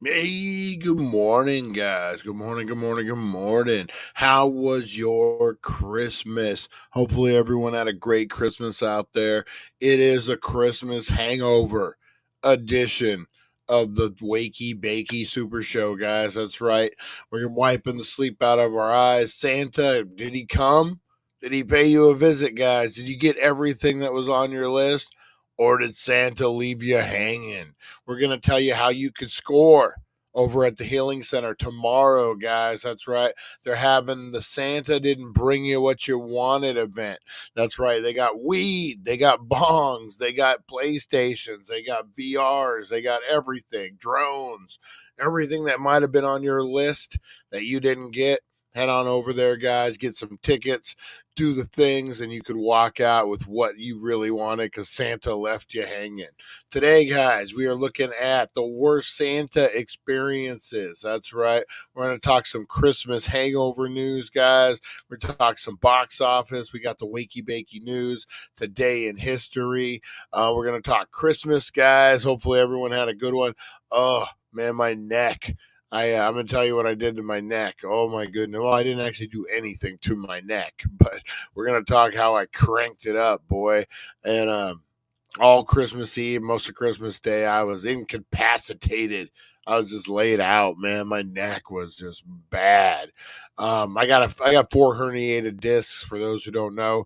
Hey, good morning, guys. Good morning, good morning, good morning. How was your Christmas? Hopefully, everyone had a great Christmas out there. It is a Christmas hangover edition of the Wakey Bakey Super Show, guys. That's right. We're wiping the sleep out of our eyes. Santa, did he come? Did he pay you a visit, guys? Did you get everything that was on your list? Or did Santa leave you hanging? We're going to tell you how you could score over at the Healing Center tomorrow, guys. That's right. They're having the Santa Didn't Bring You What You Wanted event. That's right. They got weed, they got bongs, they got PlayStations, they got VRs, they got everything, drones, everything that might have been on your list that you didn't get. Head on over there, guys. Get some tickets, do the things, and you could walk out with what you really wanted because Santa left you hanging. Today, guys, we are looking at the worst Santa experiences. That's right. We're going to talk some Christmas hangover news, guys. We're going to talk some box office. We got the Wakey Bakey news, today in history. We're going to talk Christmas, guys. Hopefully, everyone had a good one. Oh, man, my neck. I'm going to tell you what I did to my neck. Oh, my goodness. Well, I didn't actually do anything to my neck, but we're going to talk how I cranked it up, boy. And, all Christmas Eve, most of Christmas Day, I was incapacitated. I was just laid out, man. My neck was just bad. I got 4 herniated discs, for those who don't know.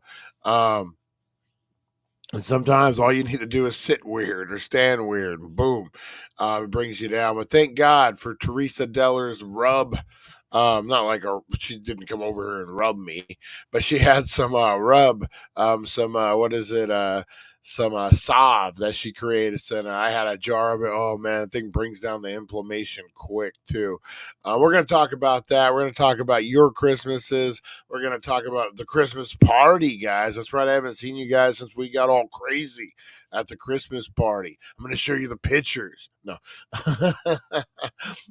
And sometimes all you need to do is sit weird or stand weird, and boom, it brings you down. But thank God for Teresa Deller's rub. Not like she didn't come over here and rub me, but she had some rub, some what is it? Some salve that she created. And I had a jar of it. Oh man, the thing brings down the inflammation quick too. We're going to talk about that. We're going to talk about your Christmases. We're going to talk about the Christmas party, guys. That's right. I haven't seen you guys since we got all crazy at the Christmas party. I'm going to show you the pictures. No.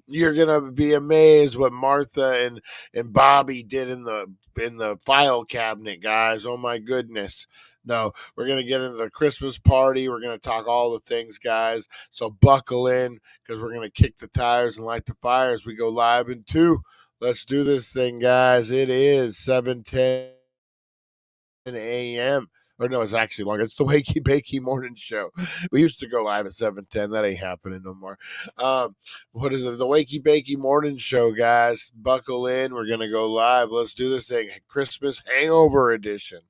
You're going to be amazed what Martha and Bobby did in the file cabinet, guys. Oh my goodness. No, we're going to get into the Christmas party. We're going to talk all the things, guys. So buckle in because we're going to kick the tires and light the fire as we go live in 2. Let's do this thing, guys. It is 7:10 a.m. Or no, it's actually longer. It's the Wakey Bakey Morning Show. We used to go live at 7:10. That ain't happening no more. What is it? The Wakey Bakey Morning Show, guys. Buckle in. We're going to go live. Let's do this thing. Christmas Hangover Edition.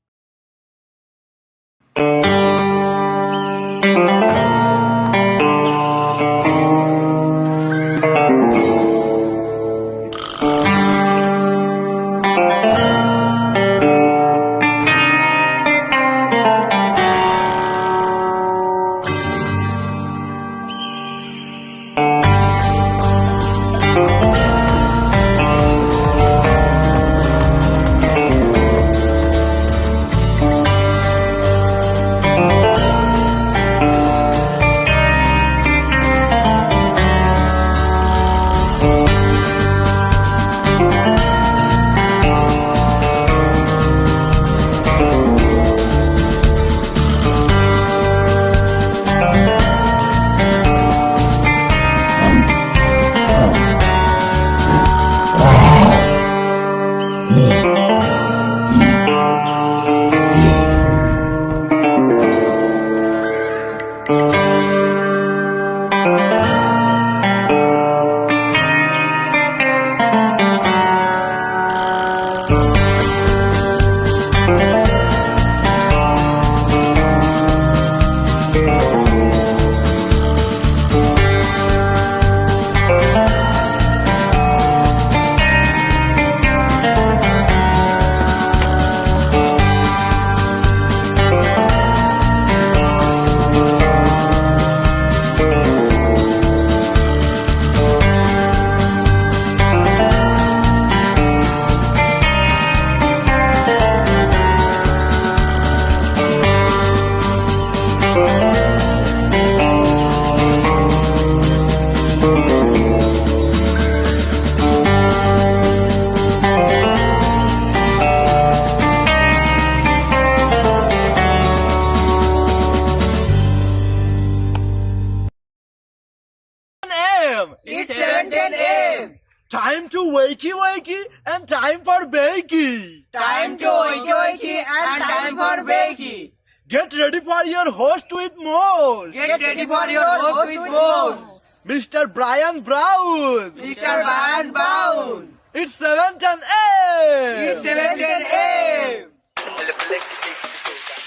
a.m. It's 7:10 a.m. Time to wakey wakey and time for bakey. Time to wakey wakey and time for bakey. Get ready for your host with more. Get ready for your host with more. Mr. Brian Brown. Mr. Brian Brown. It's 7:10 a.m. It's 7:10 a.m.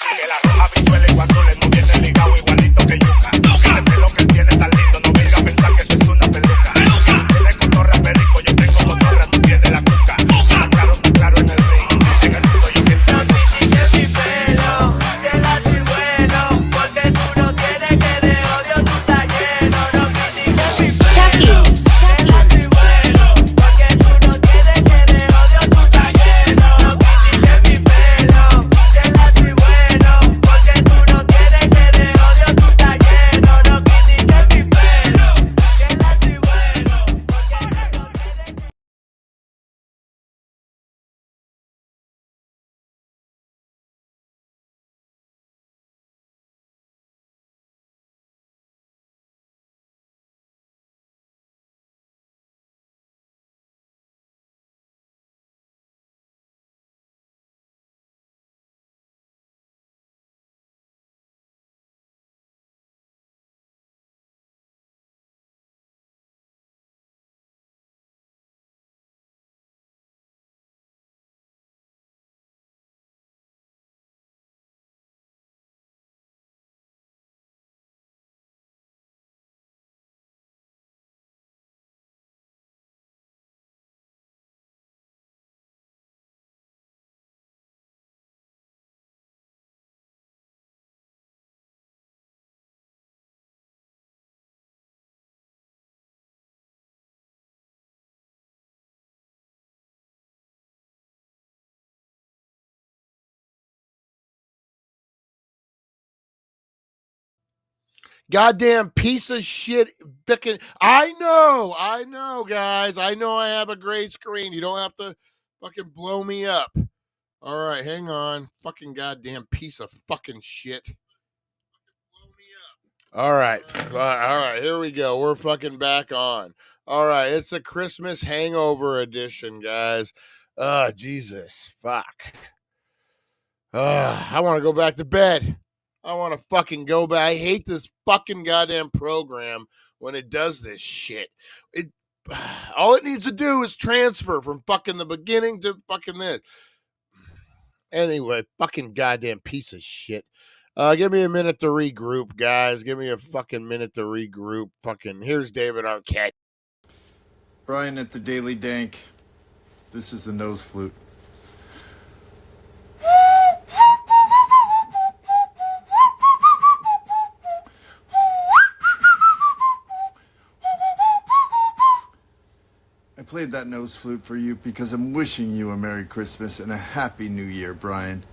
Que la roja visuela cuando le moviese ligado igualito que yuca. El pelo que tiene tan lindo, no venga a pensar que eso es una peluca. Tiene cotorra perico, yo tengo cotorra, tú tienes la cuca. Está claro en el ring, en el piso yo que No critiques mi pelo, que la soy bueno, porque tú no tienes que de odio tú estás lleno. No critiques mi pelo, que la soy bueno, porque tú no tienes que de odio tú estás lleno. No critiques mi pelo, que la soy bueno, porque tú no tienes que de odio tú estás lleno. No critiques mi pelo, que la soy bueno, porque tú no tienes que... Goddamn piece of shit. I know, guys. I know I have a great screen. You don't have to fucking blow me up. All right, hang on. Fucking goddamn piece of fucking shit. All right. Here we go. We're fucking back on. All right. It's the Christmas hangover edition, guys. Jesus. Fuck. I want to go back to bed. I want to fucking go back. I hate this fucking goddamn program when it does this shit. All it needs to do is transfer from fucking the beginning to fucking this. Anyway, fucking goddamn piece of shit. Give me a minute to regroup, guys. Give me a fucking minute to regroup. Fucking here's David Arquette. Brian at the Daily Dank. This is the nose flute. I played that nose flute for you because I'm wishing you a Merry Christmas and a Happy New Year, Brian.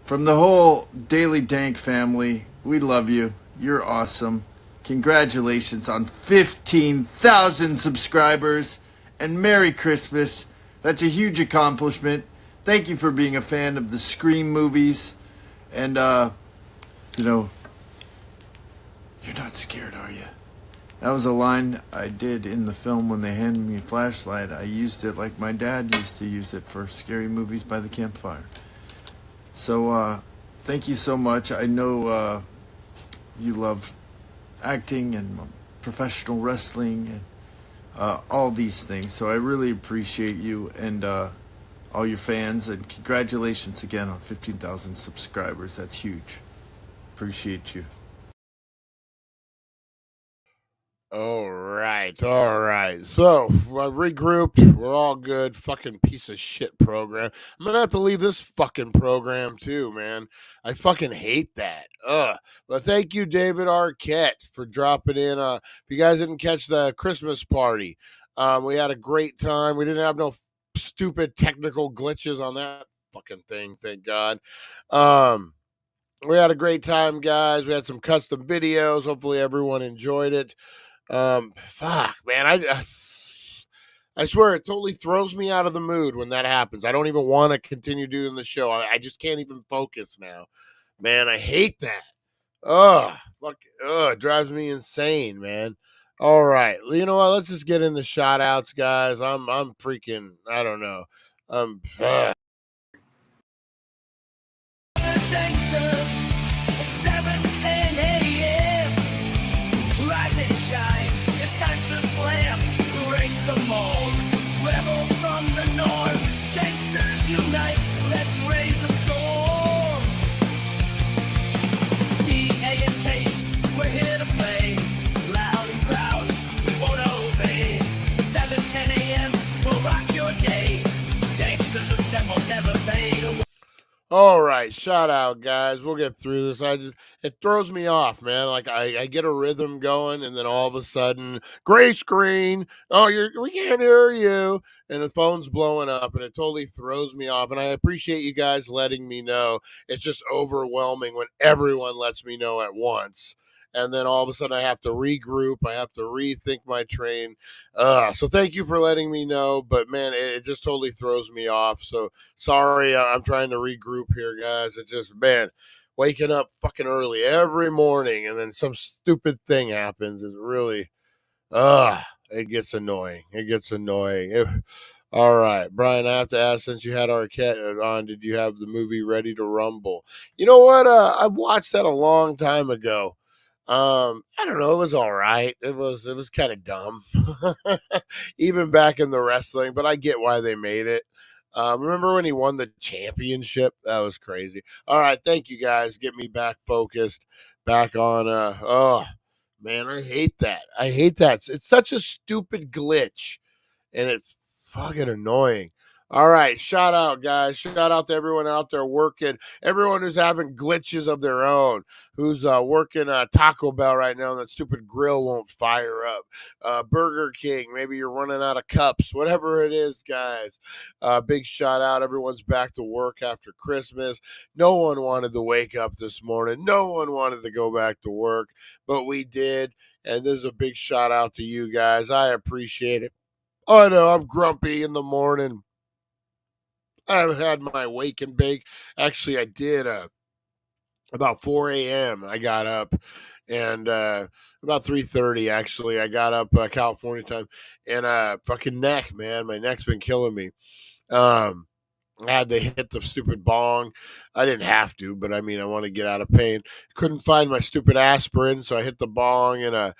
From the whole Daily Dank family, we love you. You're awesome. Congratulations on 15,000 subscribers and Merry Christmas. That's a huge accomplishment. Thank you for being a fan of the Scream movies. And, you're not scared, are you? That was a line I did in the film when they handed me a flashlight. I used it like my dad used to use it for scary movies by the campfire. So, thank you so much. I know you love acting and professional wrestling and all these things. So I really appreciate you and all your fans. And congratulations again on 15,000 subscribers. That's huge. Appreciate you. All right. So I regrouped. We're all good. Fucking piece of shit program. I'm gonna have to leave this fucking program too, man. I fucking hate that. But thank you, David Arquette, for dropping in. If you guys didn't catch the Christmas party, we had a great time. We didn't have no stupid technical glitches on that fucking thing. Thank God. We had a great time, guys. We had some custom videos. Hopefully, everyone enjoyed it. Fuck, man. I swear it totally throws me out of the mood when that happens. I don't even want to continue doing the show. I just can't even focus now. Man, I hate that. Fuck, it drives me insane, man. All right. You know what? Let's just get into shout outs, guys. I'm freaking I don't know. It's 7:10 a.m. Rise and shine. It's time to slam. Break the mold. Rebel from the north. Gangsters unite. Let's raise a storm. D-A-N-K. We're here to play. Loud and proud. We won't obey. 7:10 a.m. We'll rock your day. Gangsters assemble. Never fade away. All right, shout out, guys. We'll get through this. It throws me off, man. Like I get a rhythm going, and then all of a sudden, gray screen. Oh, we can't hear you, and the phone's blowing up, and it totally throws me off. And I appreciate you guys letting me know. It's just overwhelming when everyone lets me know at once. And then all of a sudden, I have to regroup. I have to rethink my train. So thank you for letting me know. But man, it just totally throws me off. So sorry, I'm trying to regroup here, guys. It's just, man, waking up fucking early every morning and then some stupid thing happens is really, it gets annoying. It gets annoying. All right, Brian, I have to ask, since you had Arquette on, did you have the movie Ready to Rumble? You know what? I watched that a long time ago. I don't know. It was all right. It was kind of dumb, even back in the wrestling. But I get why they made it. Remember when he won the championship? That was crazy. All right, thank you guys. Get me back focused, back on. Oh man, I hate that. I hate that. It's such a stupid glitch and it's fucking annoying. All right, shout out, guys. Shout out to everyone out there working, everyone who's having glitches of their own, who's working Taco Bell right now, and that stupid grill won't fire up. Burger King, maybe you're running out of cups, whatever it is, guys. Big shout out. Everyone's back to work after Christmas. No one wanted to wake up this morning. No one wanted to go back to work, but we did. And this is a big shout out to you guys. I appreciate it. Oh, I know I'm grumpy in the morning. I haven't had my wake and bake. Actually, I did about 4 a.m. I got up, and about 3:30 actually I got up California time, and fucking neck, man, my neck's been killing me. Um, I had to hit the stupid bong. I didn't have to, but I mean, I want to get out of pain. Couldn't find my stupid aspirin, so I hit the bong and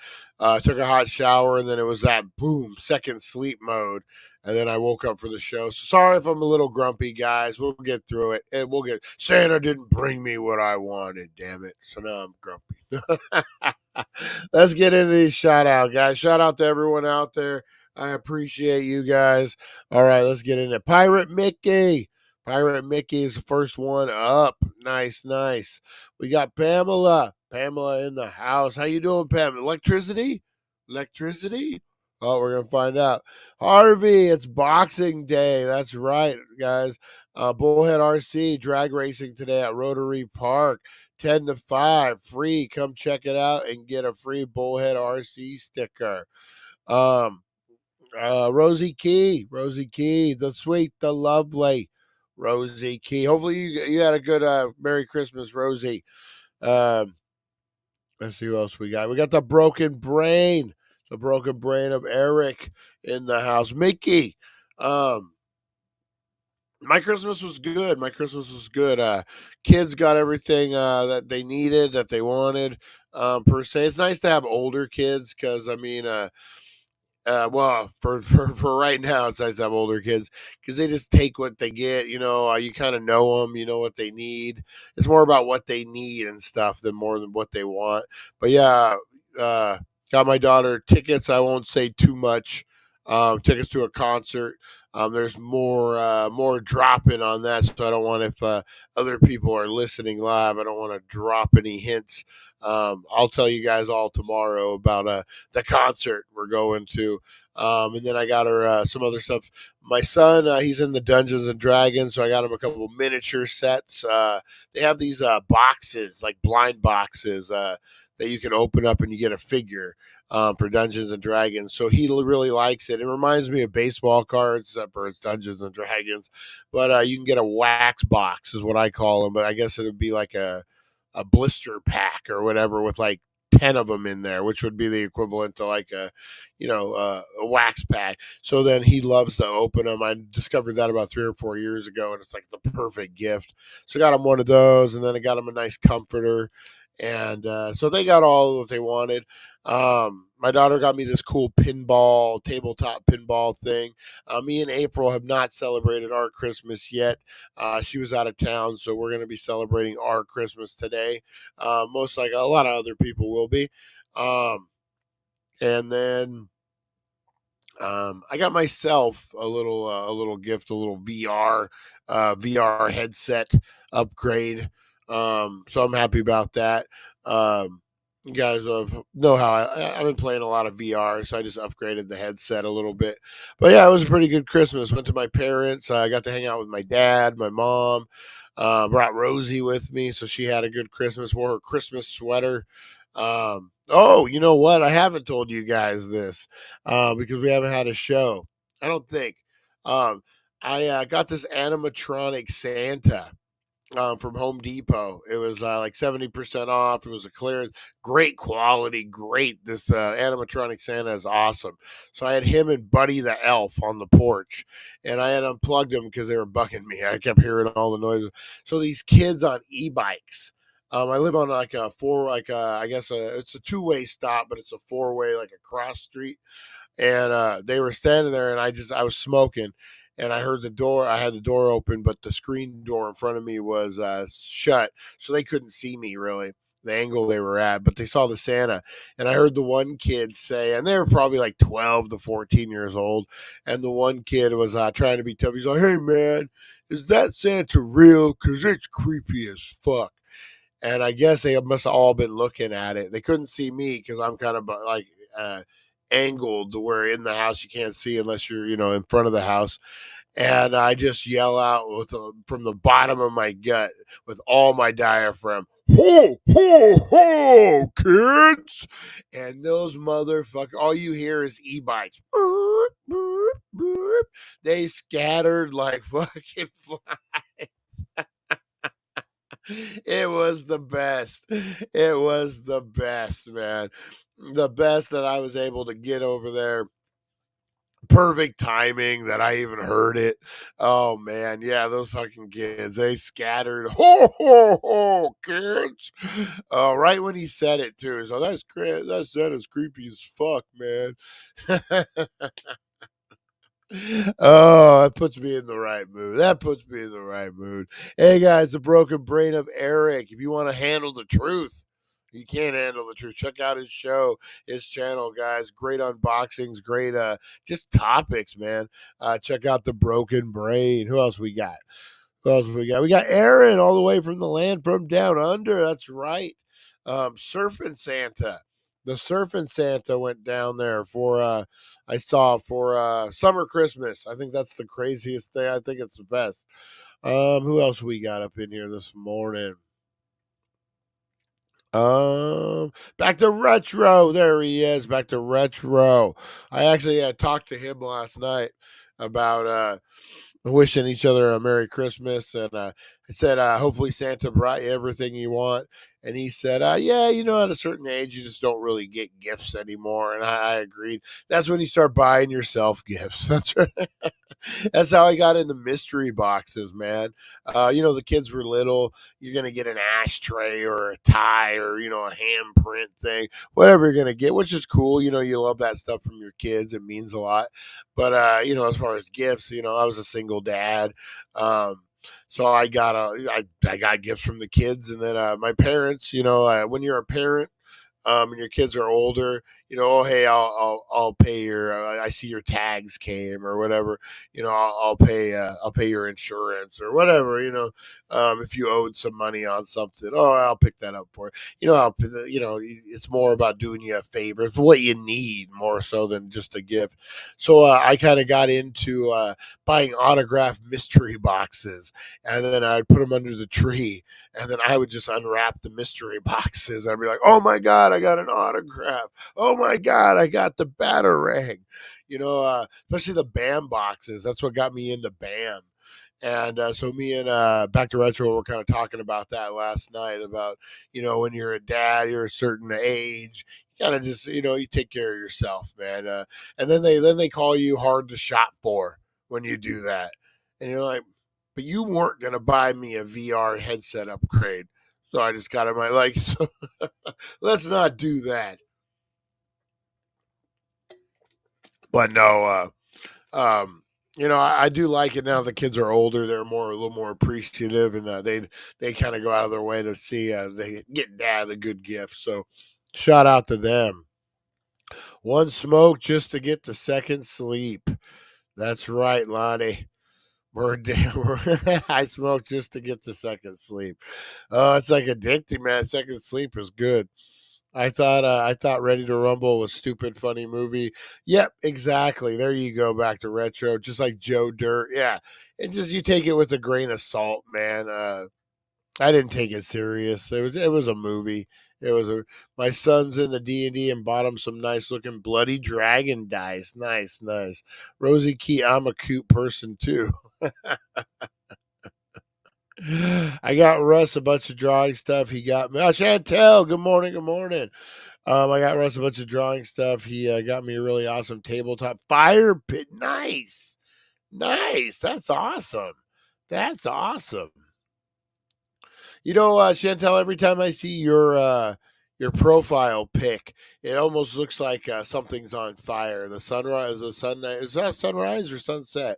took a hot shower, and then it was that boom, second sleep mode. And then I woke up for the show. So sorry if I'm a little grumpy, guys. We'll get through it. And we'll get Santa didn't bring me what I wanted, damn it. So now I'm grumpy. Let's get into these shout out, guys. Shout out to everyone out there. I appreciate you guys. All right, let's get into Pirate Mickey. Pirate Mickey is the first one up. Nice, nice. We got Pamela. Pamela in the house. How you doing, Pam? Electricity? Electricity? Oh, we're gonna find out. Harvey, it's Boxing Day. That's right, guys. Bullhead RC drag racing today at Rotary Park. 10 to 5 free. Come check it out and get a free Bullhead RC sticker. Um, Rosie Key, the sweet, the lovely Rosie Key. Hopefully you had a good Merry Christmas, Rosie. Um, let's see who else we got. We got the broken brain, of Eric in the house. Mickey. Um, my Christmas was good. My Christmas was good. Kids got everything that they needed, that they wanted. Per se, it's nice to have older kids because I mean, well, for right now, it's nice to have older kids because they just take what they get. You know, you kind of know them. You know what they need. It's more about what they need and stuff than more than what they want. But yeah, got my daughter tickets. I won't say too much. Tickets to a concert. There's more dropping on that, so I don't want if other people are listening live. I don't want to drop any hints. I'll tell you guys all tomorrow about the concert we're going to. And then I got her some other stuff. My son, he's in the Dungeons and Dragons, so I got him a couple miniature sets. They have these boxes, like blind boxes, that you can open up and you get a figure for Dungeons and Dragons. So he really likes it. It reminds me of baseball cards, except for it's Dungeons and Dragons. But you can get a wax box, is what I call them. But I guess it would be like a blister pack or whatever with like 10 of them in there, which would be the equivalent to like a wax pack. So then he loves to open them. I discovered that about 3 or 4 years ago, and it's like the perfect gift. So I got him one of those, and then I got him a nice comforter. And so they got all that they wanted. My daughter got me this cool tabletop pinball thing. Me and April have not celebrated our Christmas yet. She was out of town, so we're going to be celebrating our Christmas today. Most like a lot of other people will be. And then I got myself a little gift, a little VR headset upgrade. So I'm happy about that. You guys know how I've been playing a lot of VR, so I just upgraded the headset a little bit. But yeah, it was a pretty good Christmas. Went to my parents. I got to hang out with my dad, my mom. Brought Rosie with me, so she had a good Christmas. Wore her Christmas sweater. Oh, you know what? I haven't told you guys this because we haven't had a show. I don't think. Um, I got this animatronic Santa from Home Depot. It was like 70% off. It was a clearance, great quality, great. This animatronic Santa is awesome. So I had him and Buddy the Elf on the porch, and I had unplugged them because they were bugging me. I kept hearing all the noises. So these kids on e-bikes. I live on like a I guess it's a two-way stop, but it's a four-way, like a cross street. And they were standing there, and I was smoking, and I heard the door. I had the door open, but the screen door in front of me was shut, so they couldn't see me really, the angle they were at, but they saw the Santa. And I heard the one kid say, and they were probably like 12 to 14 years old, and the one kid was trying to be tough. He's like, "Hey man, is that Santa real? Because it's creepy as fuck." And I guess they must have all been looking at it. They couldn't see me because I'm kind of like angled to where in the house you can't see unless you're, in front of the house. And I just yell out from the bottom of my gut with all my diaphragm, "Ho, ho, ho, kids!" And those motherfuckers, all you hear is e-bikes. Boop, boop, boop. They scattered like fucking flies. It was the best. It was the best, man. The best that I was able to get over there. Perfect timing that I even heard it. Oh man, yeah, those fucking kids, they scattered. Ho ho ho, kids! Right when he said it too. So that Santa's creepy as fuck, man. Oh, that puts me in the right mood. That puts me in the right mood. Hey guys, the broken brain of Eric. If you want to handle the truth, you can't handle the truth. Check out his show, his channel, guys. Great unboxings, great just topics, man. Check out the broken brain. Who else we got? Who else we got? We got Aaron all the way from the land from down under. That's right. Surfing Santa. The Surfing Santa went down there for I saw for summer Christmas. I think that's the craziest thing. I think it's the best. Who else we got up in here this morning? Back to retro. There he is. Back to retro. I actually talked to him last night about wishing each other a Merry Christmas, and I said, hopefully Santa brought you everything you want. And he said, yeah, at a certain age, you just don't really get gifts anymore. And I agreed. That's when you start buying yourself gifts. That's right. That's how I got in the mystery boxes, man. The kids were little. You're going to get an ashtray or a tie or, a handprint thing, whatever you're going to get, which is cool. You love that stuff from your kids. It means a lot. But, as far as gifts, I was a single dad. So I got I got gifts from the kids, and then my parents. When you're a parent, and your kids are older, oh hey, I'll pay your. I see your tags came or whatever. I'll pay your insurance or whatever. If you owed some money on something, oh, I'll pick that up for you. It's more about doing you a favor. It's what you need more so than just a gift. So I kind of got into buying autographed mystery boxes, and then I'd put them under the tree, and then I would just unwrap the mystery boxes. I'd be like, "Oh my god, I got an autograph! Oh my god, I got the Batarang!" Especially the Bam boxes. That's what got me into Bam. And so me and Back to Retro were kind of talking about that last night about, when you're a dad, you're a certain age, you kind of just, you take care of yourself, man. And then they call you hard to shop for when you do that. And you're like, but you weren't going to buy me a VR headset upgrade. So I just got my like, so let's not do that. But no, I do like it now. The kids are older; they're a little more appreciative, and they kind of go out of their way to see they get dad a good gift. So, shout out to them. One smoke just to get the second sleep. That's right, Lonnie. I smoke just to get the second sleep. Oh, it's like addicting, man. Second sleep is good. I thought Ready to Rumble was stupid funny movie. Yep, exactly. There you go, back to retro, just like Joe Dirt. Yeah. It's just you take it with a grain of salt, man. I didn't take it serious. It was a movie. My son's in the D&D and bought him some nice looking bloody dragon dice. Nice, nice. Rosie Key, I'm a cute person too. I got Russ a bunch of drawing stuff. He got me. Oh, Chantel, good morning, good morning. I got Russ a bunch of drawing stuff. He got me a really awesome tabletop fire pit. Nice, nice. That's awesome. That's awesome. Chantel, every time I see your profile pic, it almost looks like something's on fire. The sunrise, the sunlight. Is that sunrise or sunset?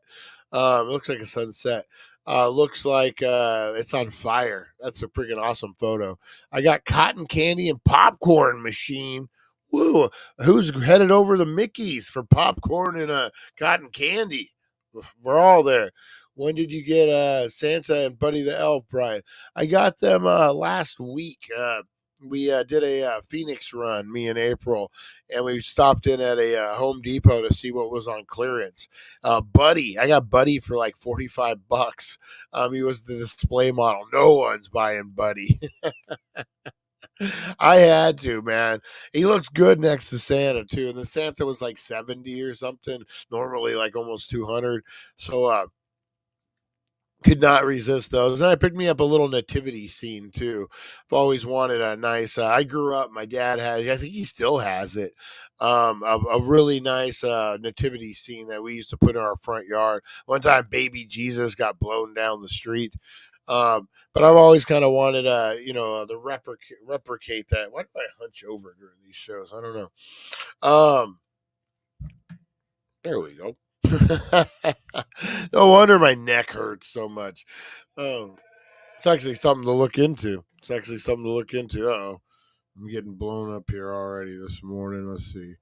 It looks like a sunset. Looks like it's on fire. That's a freaking awesome photo. I got cotton candy and popcorn machine. Woo! Who's headed over to Mickey's for popcorn and cotton candy? We're all there. When did you get Santa and Buddy the Elf, Brian? I got them last week. We did a Phoenix run, me and April, and we stopped in at a Home Depot to see what was on clearance. Buddy, I got Buddy for like $45. He was the display model. No one's buying Buddy. I had to, man. He looks good next to Santa too, and the Santa was like 70 or something. Normally, like almost 200. So, could not resist those. And I picked me up a little nativity scene too. I've always wanted a nice. I grew up. My dad had. I think he still has it. A really nice nativity scene that we used to put in our front yard. One time, baby Jesus got blown down the street. But I've always kind of wanted to replicate that. Why do I hunch over during these shows? I don't know. There we go. No wonder my neck hurts so much. Oh, it's actually something to look into. Uh-oh. I'm getting blown up here already this morning. Let's see.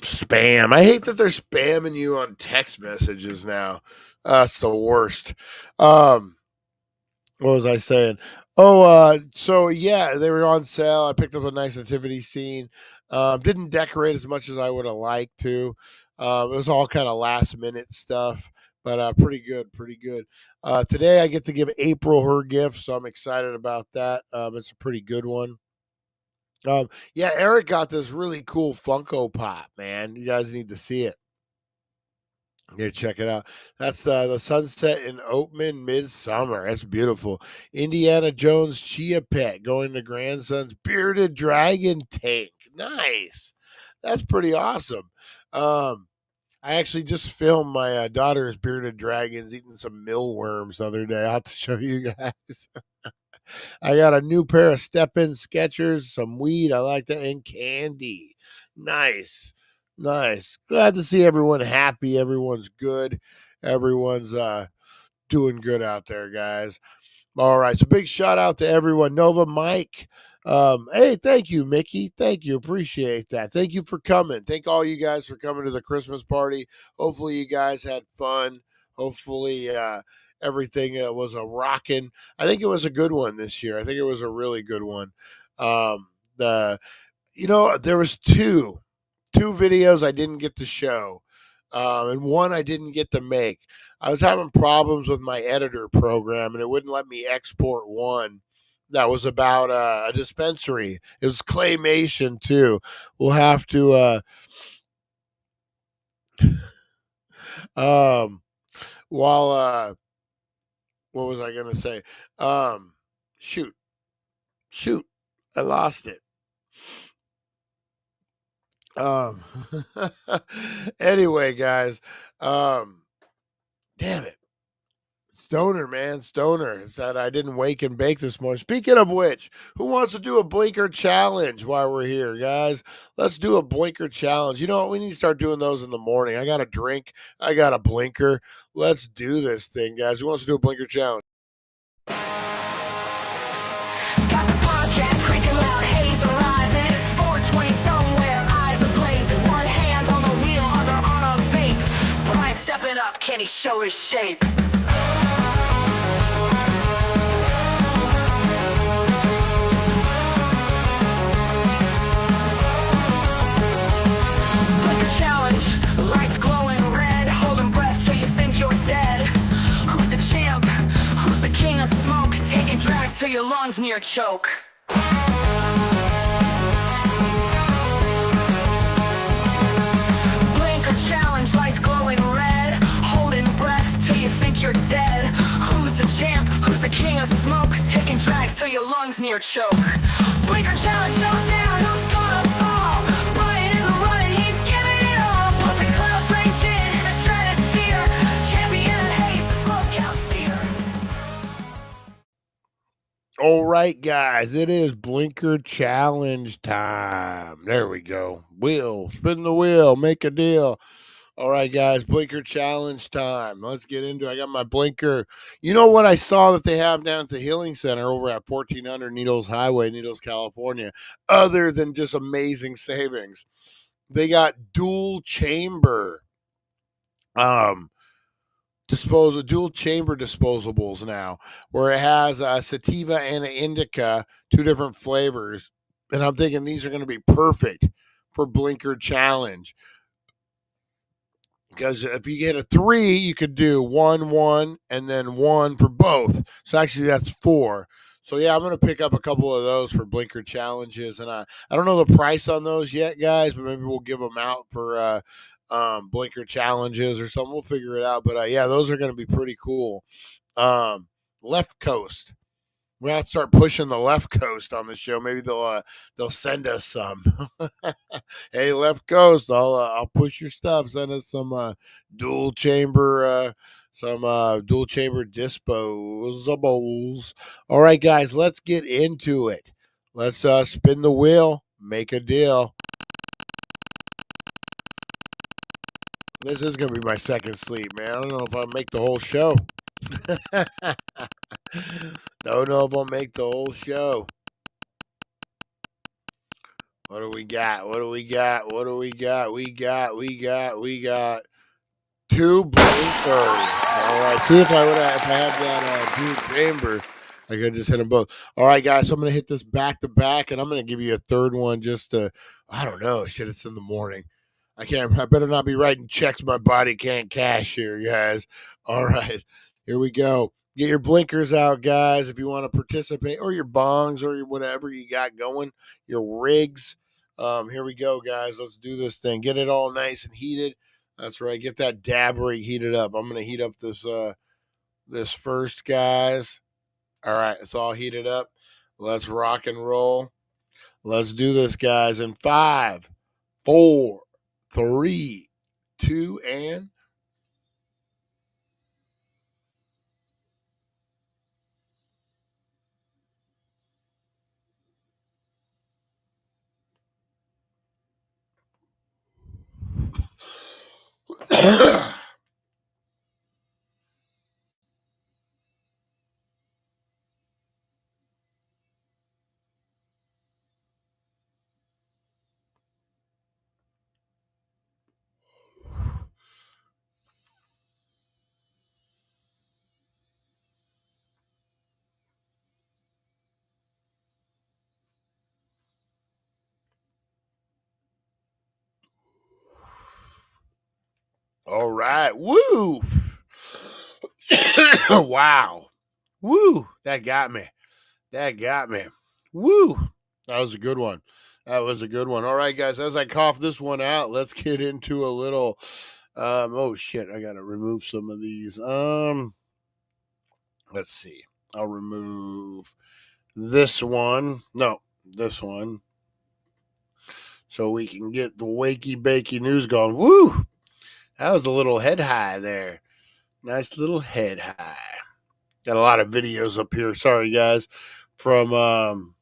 Spam. I hate that they're spamming you on text messages now. It's the worst. What was I saying? Oh, so yeah, they were on sale. I picked up a nice nativity scene. Didn't decorate as much as I would have liked to. It was all kind of last minute stuff, but pretty good, pretty good. Today I get to give April her gift, so I'm excited about that. It's a pretty good one. Yeah, Eric got this really cool Funko Pop, man. You guys need to see it. Yeah, check it out. That's the sunset in Oatman Midsummer. That's beautiful. Indiana Jones Chia Pet going to grandson's bearded dragon tank. Nice. That's pretty awesome. I actually just filmed my daughter's bearded dragons eating some millworms the other day. I'll have to show you guys. I got a new pair of step-in Skechers, some weed. I like that, and candy. Nice. Nice. Glad to see everyone happy. Everyone's good. Everyone's doing good out there, guys. All right. So big shout out to everyone. Nova Mike. Hey, thank you, Mickey. Thank you. Appreciate that. Thank you for coming. Thank all you guys for coming to the Christmas party. Hopefully you guys had fun. Hopefully everything was a rocking. I think it was a good one this year. I think it was a really good one. There was two videos I didn't get to show, and one I didn't get to make. I was having problems with my editor program, and it wouldn't let me export one that was about a dispensary. It was claymation too. We'll have to. Um, while what was I gonna say? Um, shoot, shoot, I lost it. Um, anyway, guys, um, damn it. Stoner, man, stoner. It's that I didn't wake and bake this morning. Speaking of which, who wants to do a blinker challenge while we're here, guys? Let's do a blinker challenge. You know what? We need to start doing those in the morning. I got a drink. I got a blinker. Let's do this thing, guys. Who wants to do a blinker challenge? Got the podcast cranking loud, haze arising. It's 420 somewhere, eyes are blazing. One hand on the wheel, other on a vape. Brian stepping up, can he show his shape? Blinker challenge, lights glowing red, holding breath till you think you're dead. Who's the champ? Who's the king of smoke? Taking drags till your lungs near choke. Blinker challenge, lights glowing red, holding breath till you think you're dead. Who's the champ? Who's the king of smoke? Taking drags till your lungs near choke. Blinker challenge showdown, who's gonna fall? Brian in the running, he's giving it all. Puffin' clouds raging in the stratosphere. Champion haze, the smokehouse seer. All right, guys, it is blinker challenge time. There we go. Wheel, spin the wheel, make a deal. All right, guys, blinker challenge time. Let's get into it. I got my blinker. You know what I saw that they have down at the Healing Center over at 1400 Needles Highway, Needles, California, other than just amazing savings? They got dual chamber dual chamber disposables now, where it has a sativa and an indica, two different flavors. And I'm thinking these are going to be perfect for blinker challenge. Because if you get a 3, you could do 1, and then 1 for both. So actually, that's 4. So yeah, I'm gonna pick up a couple of those for blinker challenges, and I don't know the price on those yet, guys, but maybe we'll give them out for blinker challenges or something. We'll figure it out. But yeah, those are gonna be pretty cool. Left Coast. We have to start pushing the left coast on the show. Maybe they'll send us some. Hey, left coast, I'll push your stuff. Send us some dual chamber dual chamber disposables. All right, guys, let's get into it. Let's spin the wheel, make a deal. This is gonna be my second sleep, man. I don't know if I'll make the whole show. Don't know if I'll make the whole show. What do we got? What do we got? What do we got? We got 2 blinkers. All right. See if I had that dual chamber, I could just hit them both. All right, guys. So I'm gonna hit this back to back, and I'm gonna give you a third one. Just to, I don't know. Shit, it's in the morning. I better not be writing checks my body can't cash here, guys. All right. Here we go. Get your blinkers out, guys, if you want to participate, or your bongs, or your whatever you got going, your rigs. Here we go, guys. Let's do this thing. Get it all nice and heated. That's right. Get that dab rig heated up. I'm gonna heat up this first, guys. All right, it's all heated up. Let's rock and roll. Let's do this, guys. In 5, 4, 3, 2, and all right. Woo! Wow. Woo! That got me. That got me. Woo! That was a good one. That was a good one. All right, guys. As I cough this one out, let's get into a little Oh shit, I gotta remove some of these. Let's see. I'll remove this one. No, this one. So we can get the wakey bakey news going. Woo! That was a little head high there. Nice little head high. Got a lot of videos up here. Sorry guys. From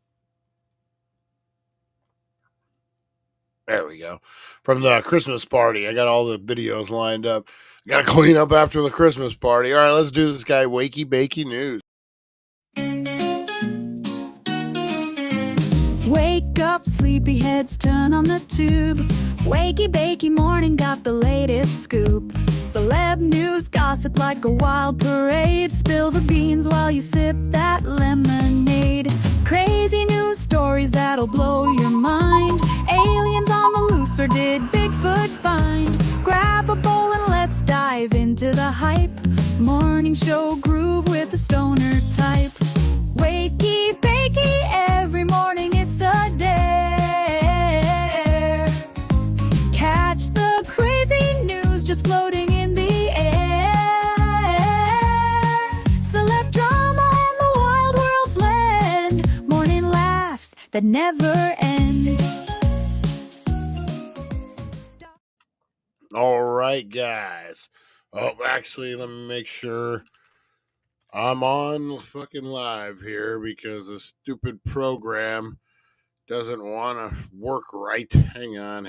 there we go. From the Christmas party. I got all the videos lined up. Got to clean up after the Christmas party. All right, let's do this guy wakey bakey news. Wake up, sleepyheads, turn on the tube. Wakey bakey morning got the latest scoop. Celeb news, gossip like a wild parade. Spill the beans while you sip that lemonade. Crazy news stories that'll blow your mind. Aliens on the loose, or did Bigfoot find? Grab a bowl and let's dive into the hype. Morning show groove with the stoner type. Wakey bakey, every morning it's a dare. Catch the crazy news just floating in the air. Celeb drama and the wild world blend. Morning laughs that never end. All right, guys. Oh, actually, let me make sure I'm on fucking live here because the stupid program doesn't want to work right. Hang on.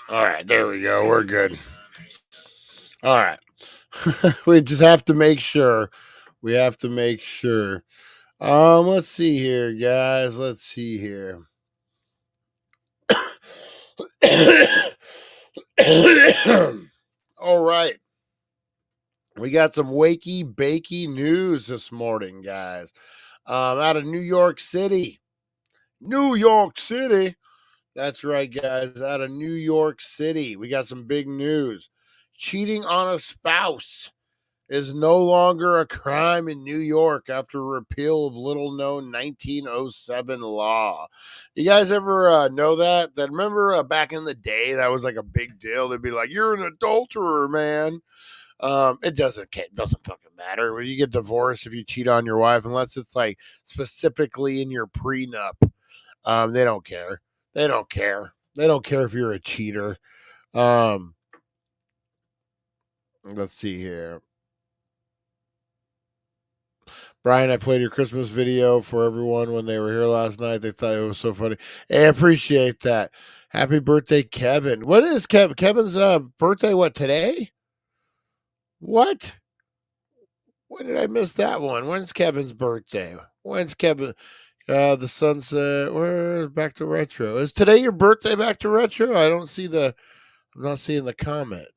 All right, there we go. We're good. All right. We just have to make sure. Let's see here, guys. Let's see here. All right. We got some wakey bakey news this morning, guys. Out of New York City. That's right, guys. Out of New York City. We got some big news. Cheating on a spouse is no longer a crime in New York after repeal of little-known 1907 law. You guys ever know that? That remember back in the day, that was like a big deal. They'd be like, "You're an adulterer, man." It doesn't fucking matter when you get divorced if you cheat on your wife, unless it's like specifically in your prenup. They don't care. They don't care if you're a cheater. Let's see here. Brian, I played your Christmas video for everyone when they were here last night. They thought it was so funny. Hey, I appreciate that. Happy birthday, Kevin. What is Kevin's birthday? What, today? What? When did I miss that one? When's Kevin's birthday? When's Kevin? The sunset. Where's Back to Retro? Is today your birthday, Back to Retro? I'm not seeing the comment.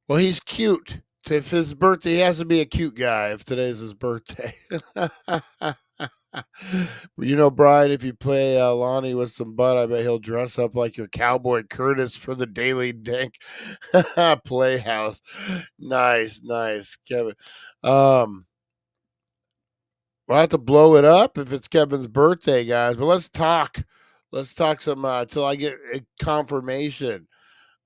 Well, he's cute. If his birthday, he has to be a cute guy if today's his birthday. You know, Brian, if you play Lonnie with some butt, I bet he'll dress up like your cowboy Curtis for the Daily Dank Playhouse. Nice, Kevin. We'll have to blow it up if it's Kevin's birthday, guys. But let's talk. Let's talk some till I get a confirmation.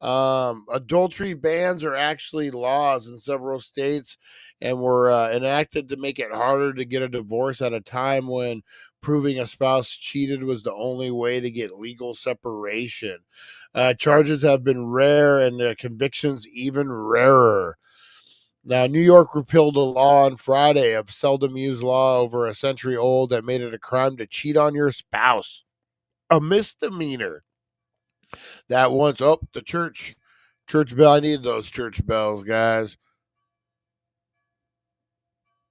Adultery bans are actually laws in several states and were enacted to make it harder to get a divorce at a time when proving a spouse cheated was the only way to get legal separation. Charges have been rare and convictions even rarer. Now, New York repealed a law on Friday, a seldom used law over a century old, that made it a crime to cheat on your spouse. A misdemeanor. That once, the church bell. I need those church bells, guys.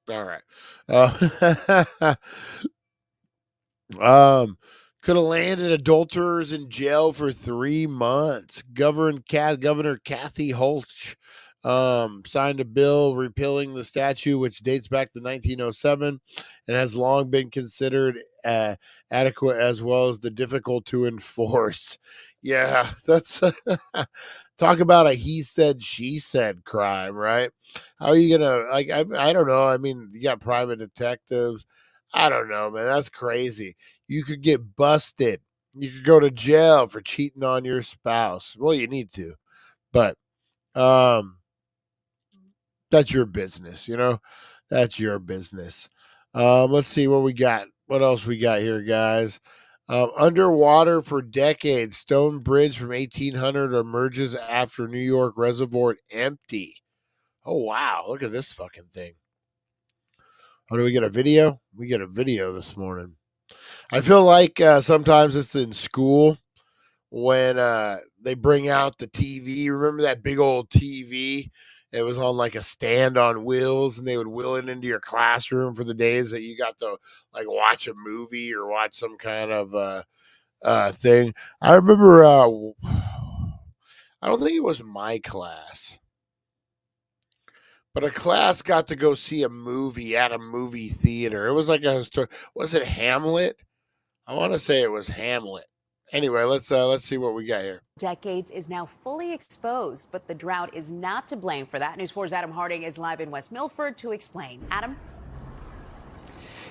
All right. Could have landed adulterers in jail for 3 months. Governor Kathy Hochul signed a bill repealing the statute, which dates back to 1907 and has long been considered adequate, as well as the difficult to enforce. Yeah, that's talk about a he said, she said crime, right? How are you gonna I don't know. I mean, you got private detectives. I don't know, man. That's crazy. You could get busted. You could go to jail for cheating on your spouse. Well, you need to, but um, that's your business, you know? That's your business. Let's see what we got. What else we got here, guys? Underwater for decades, stone bridge from 1800 emerges after New York reservoir empty. Oh, wow. Look at this fucking thing. Oh, do we get a video? We get a video this morning. I feel like sometimes it's in school when they bring out the TV. Remember that big old TV? It was on like a stand on wheels, and they would wheel it into your classroom for the days that you got to like watch a movie or watch some kind of thing. I remember. I don't think it was my class, but a class got to go see a movie at a movie theater. It was like a was it Hamlet? I want to say it was Hamlet. Anyway, let's see what we got here. Decades is now fully exposed, but the drought is not to blame for that. News 4's Adam Harding is live in West Milford to explain. Adam?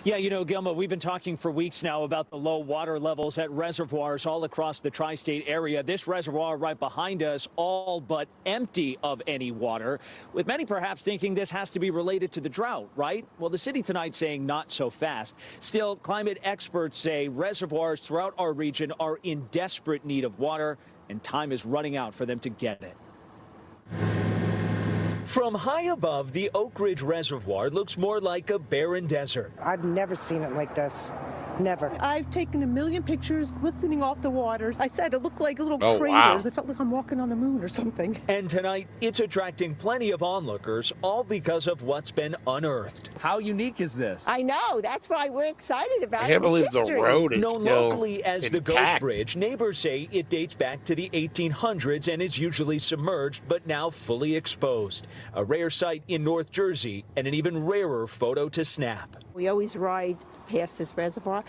Yeah, you know, Gilma, we've been talking for weeks now about the low water levels at reservoirs all across the tri-state area. This reservoir right behind us, all but empty of any water, with many perhaps thinking this has to be related to the drought, right? Well, the city tonight saying not so fast. Still, climate experts say reservoirs throughout our region are in desperate need of water, and time is running out for them to get it. From high above, the Oak Ridge Reservoir looks more like a barren desert. I've never seen it like this. Never. I've taken a million pictures glistening off the waters. I said it looked like little craters. Wow. I felt like I'm walking on the moon or something. And tonight, it's attracting plenty of onlookers, all because of what's been unearthed. How unique is this? I know. That's why we're excited about it. I can't believe the road is Known still locally as the Ghost intact. Bridge, neighbors say it dates back to the 1800s and is usually submerged, but now fully exposed. A rare sight in North Jersey and an even rarer photo to snap. We always ride past this reservoir.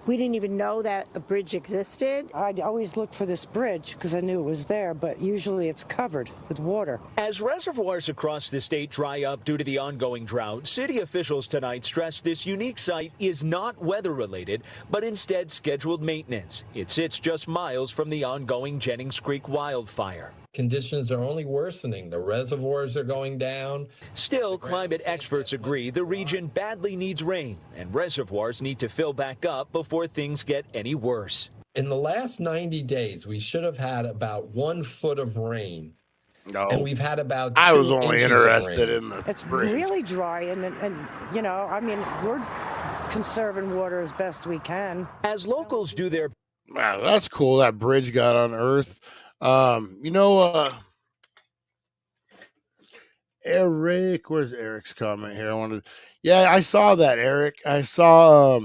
We didn't even know that a bridge existed. I'd always look for this bridge because I knew it was there, but usually it's covered with water. As reservoirs across the state dry up due to the ongoing drought, city officials tonight stress this unique site is not weather-related, but instead scheduled maintenance. It sits just miles from the ongoing Jennings Creek wildfire. Conditions are only worsening. The reservoirs are going down. Still, climate experts agree the region badly needs rain, and reservoirs need to fill back up before things get any worse. In the last 90 days, we should have had about 1 foot of rain. No, and we've had about 2 I was only inches interested of rain. in the It's bridge. really dry, and you know, I mean, we're conserving water as best we can. As locals do their Wow, that's cool. That bridge got unearthed. Eric, where's Eric's comment here? Yeah, I saw that, Eric. I saw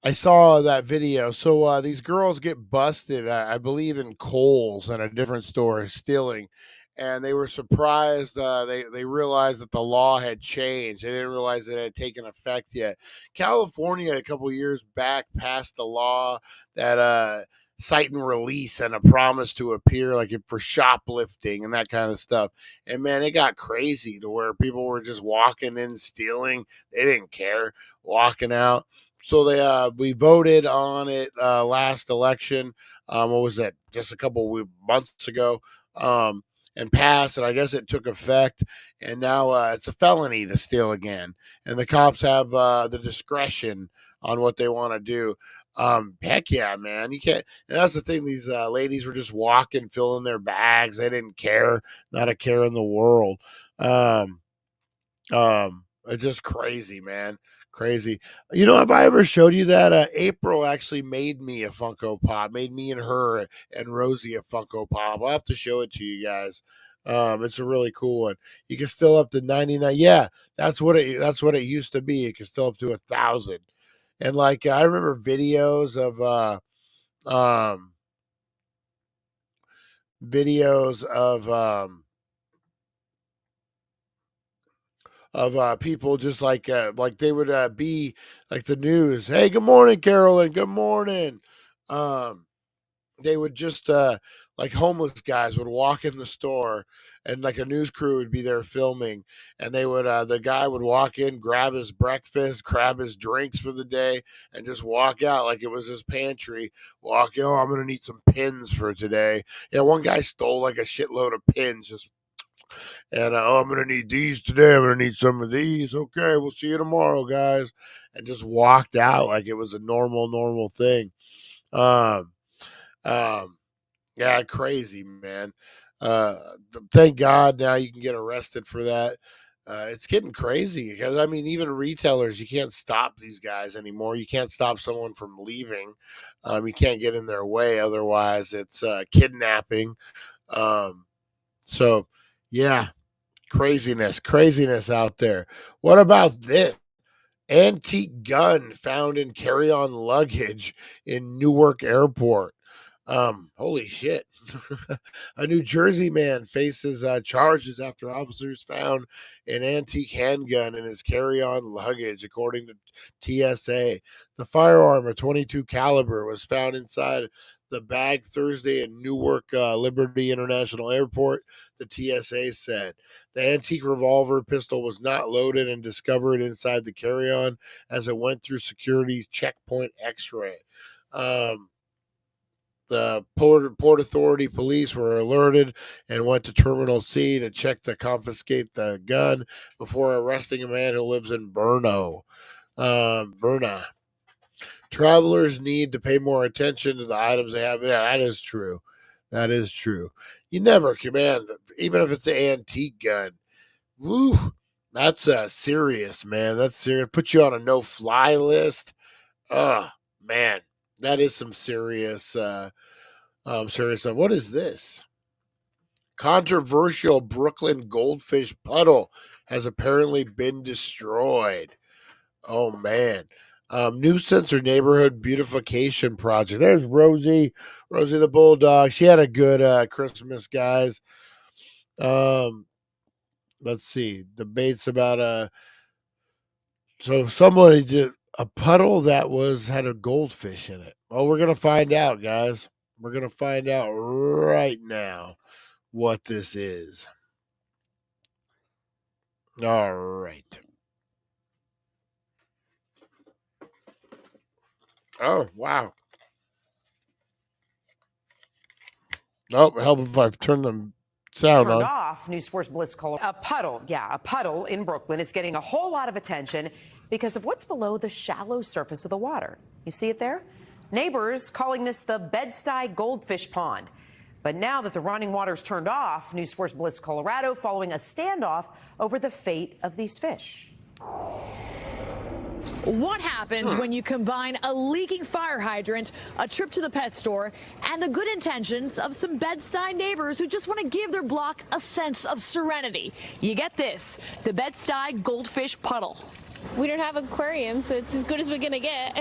that video. So these girls get busted, I believe, in Kohl's and a different store stealing, and they were surprised. They realized that the law had changed. They didn't realize it had taken effect yet. California, a couple years back, passed a law that cite and release and a promise to appear, like for shoplifting and that kind of stuff. And man, it got crazy to where people were just walking in stealing. They didn't care, walking out. So we voted on it last election. What was that? Just a couple months ago, and passed. And I guess it took effect. And now it's a felony to steal again. And the cops have the discretion on what they want to do. Heck yeah, man. You can't. And that's the thing. These ladies were just walking, filling their bags. They didn't care. Not a care in the world. It's just crazy, man. Crazy. You know, have I ever showed you that April actually made me a Funko Pop, made me and her and Rosie a Funko Pop? I'll have to show it to you guys. It's a really cool one. You can still up to 99. Yeah, that's what it used to be. It can still up to 1,000. And like I remember videos of people just like they would be like the news. Hey, good morning, Carolyn. Good morning. They would just like homeless guys would walk in the store and like a news crew would be there filming, and they would the guy would walk in, grab his breakfast, grab his drinks for the day, and just walk out like it was his pantry. Walk, I'm gonna need some pins for today. Yeah, one guy stole like a shitload of pins, just and I'm gonna need these today. I'm gonna need some of these. Okay, we'll see you tomorrow, guys. And just walked out like it was a normal thing. Um, um, yeah, crazy, man. Thank God now you can get arrested for that. It's getting crazy because I mean, even retailers, you can't stop these guys anymore. You can't stop someone from leaving. You can't get in their way. Otherwise, it's kidnapping. So, yeah, craziness out there. What about this? Antique gun found in carry-on luggage in Newark Airport. Holy shit. A New Jersey man faces charges after officers found an antique handgun in his carry-on luggage, according to TSA. The firearm, a .22 caliber, was found inside the bag Thursday in Newark Liberty International Airport, the TSA said. The antique revolver pistol was not loaded and discovered inside the carry-on as it went through security checkpoint X-ray. The Port Authority police were alerted and went to Terminal C to check to confiscate the gun before arresting a man who lives in Berna. Travelers need to pay more attention to the items they have. Yeah, that is true. That is true. You never command, even if it's an antique gun. Woo, that's serious, man. That's serious. Put you on a no-fly list. Man, that is some serious stuff. What is this? Controversial Brooklyn goldfish puddle has apparently been destroyed. Oh, man. Nuisance or neighborhood beautification project. There's Rosie the bulldog. She had a good Christmas, guys. Let's see. Debates about so somebody did a puddle that had a goldfish in it. Well, we're gonna find out, guys. We're gonna find out right now what this is. All right. Oh, wow. Oh, help if I've turned the sound turned on. off. News 4's Bliss called a puddle in Brooklyn. It's getting a whole lot of attention because of what's below the shallow surface of the water. You see it there? Neighbors calling this the Bed-Stuy goldfish pond. But now that the running water's turned off, News 4's Bliss, Colorado, following a standoff over the fate of these fish. What happens when you combine a leaking fire hydrant, a trip to the pet store, and the good intentions of some Bed-Stuy neighbors who just want to give their block a sense of serenity? You get this, the Bed-Stuy goldfish puddle. We don't have an aquarium, so it's as good as we're going to get.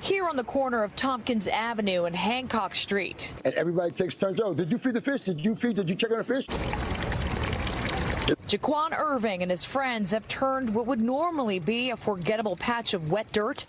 Here on the corner of Tompkins Avenue and Hancock Street. And everybody takes turns. Oh, did you feed the fish? Did you check on the fish? Jaquan Irving and his friends have turned what would normally be a forgettable patch of wet dirt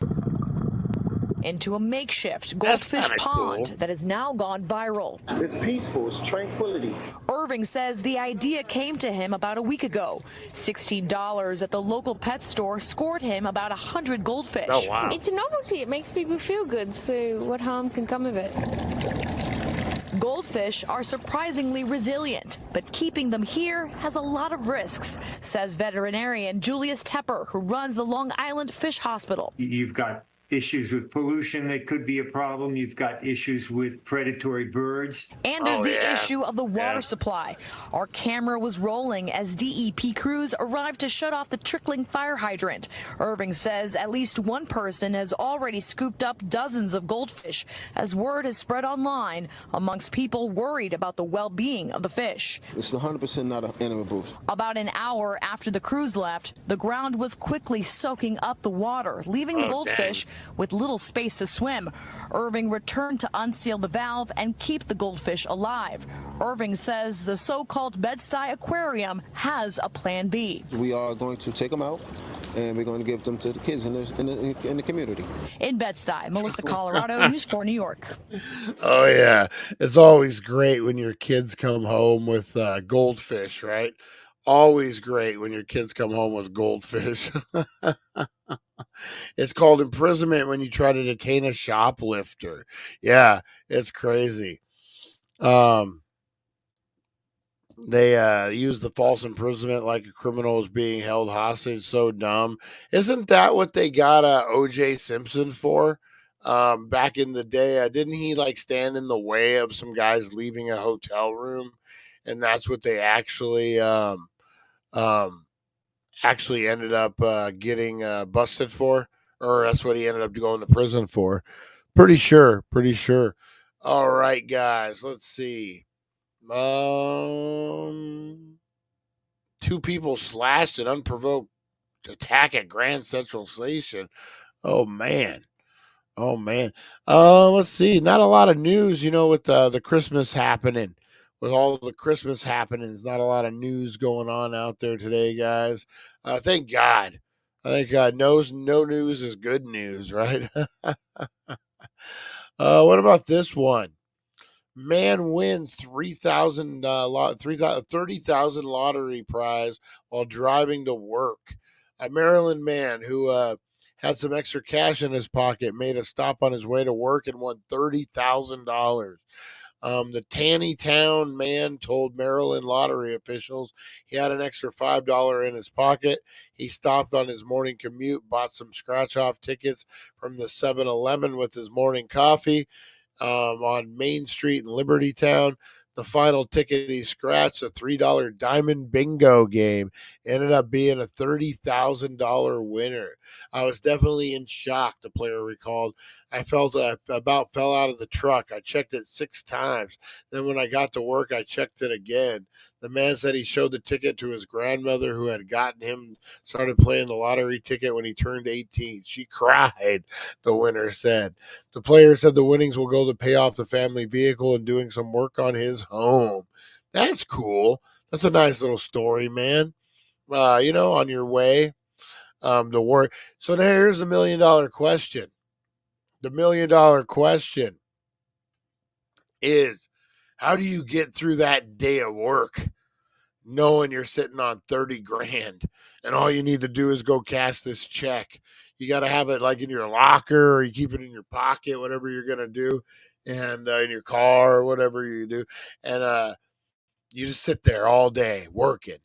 into a makeshift goldfish pond that has now gone viral. It's peaceful, it's tranquility. Irving says the idea came to him about a week ago. $16 at the local pet store scored him about 100 goldfish. Oh, wow. It's a novelty. It makes people feel good, so what harm can come of it? Goldfish are surprisingly resilient, but keeping them here has a lot of risks, says veterinarian Julius Tepper, who runs the Long Island Fish Hospital. You've got issues with pollution that could be a problem. You've got issues with predatory birds. And there's the issue of the water supply. Our camera was rolling as DEP crews arrived to shut off the trickling fire hydrant. Irving says at least one person has already scooped up dozens of goldfish as word has spread online amongst people worried about the well-being of the fish. It's 100% not an animal boost. About an hour after the crews left, the ground was quickly soaking up the water, leaving the goldfish with little space to swim. Irving returned to unseal the valve and keep the goldfish alive. Irving says the so-called Bed-Stuy aquarium has a plan B. We are going to take them out and we're going to give them to the kids in the community. In Bed-Stuy, Melissa Colorado, News 4 New York. Oh yeah, it's always great when your kids come home with goldfish, right? Always great when your kids come home with goldfish. It's called imprisonment when you try to detain a shoplifter. Yeah, it's crazy. Um, they use the false imprisonment like a criminal is being held hostage. So dumb. Isn't that what they got OJ Simpson for? Back in the day, didn't he like stand in the way of some guys leaving a hotel room, and that's what they um, actually ended up getting busted for, or that's what he ended up going to prison for. Pretty sure. Pretty sure. All right, guys. Let's see. Two people slashed an unprovoked attack at Grand Central Station. Oh man. Oh man. Let's see. Not a lot of news, with the Christmas happening. With all the Christmas happenings, not a lot of news going on out there today, guys. Thank God. I think God knows no news is good news, right? What about this one? Man wins 30,000 lottery prize while driving to work. A Maryland man who had some extra cash in his pocket made a stop on his way to work and won $30,000. The Tannytown man told Maryland lottery officials he had an extra $5 in his pocket. He stopped on his morning commute, bought some scratch off tickets from the 7-Eleven with his morning coffee on Main Street in Liberty Town. The final ticket he scratched, a $3 diamond bingo game, ended up being a $30,000 winner. I was definitely in shock, the player recalled. I felt about fell out of the truck. I checked it 6 times. Then when I got to work, I checked it again. The man said he showed the ticket to his grandmother who had gotten him started playing the lottery ticket when he turned 18. She cried, the winner said. The player said the winnings will go to pay off the family vehicle and doing some work on his home. That's cool. That's a nice little story, man. On your way to work. So now here's the $1,000,000 question. The $1,000,000 question is, how do you get through that day of work knowing you're sitting on 30 grand and all you need to do is go cash this check? You got to have it like in your locker, or you keep it in your pocket, whatever you're going to do, and in your car or whatever you do. And you just sit there all day working.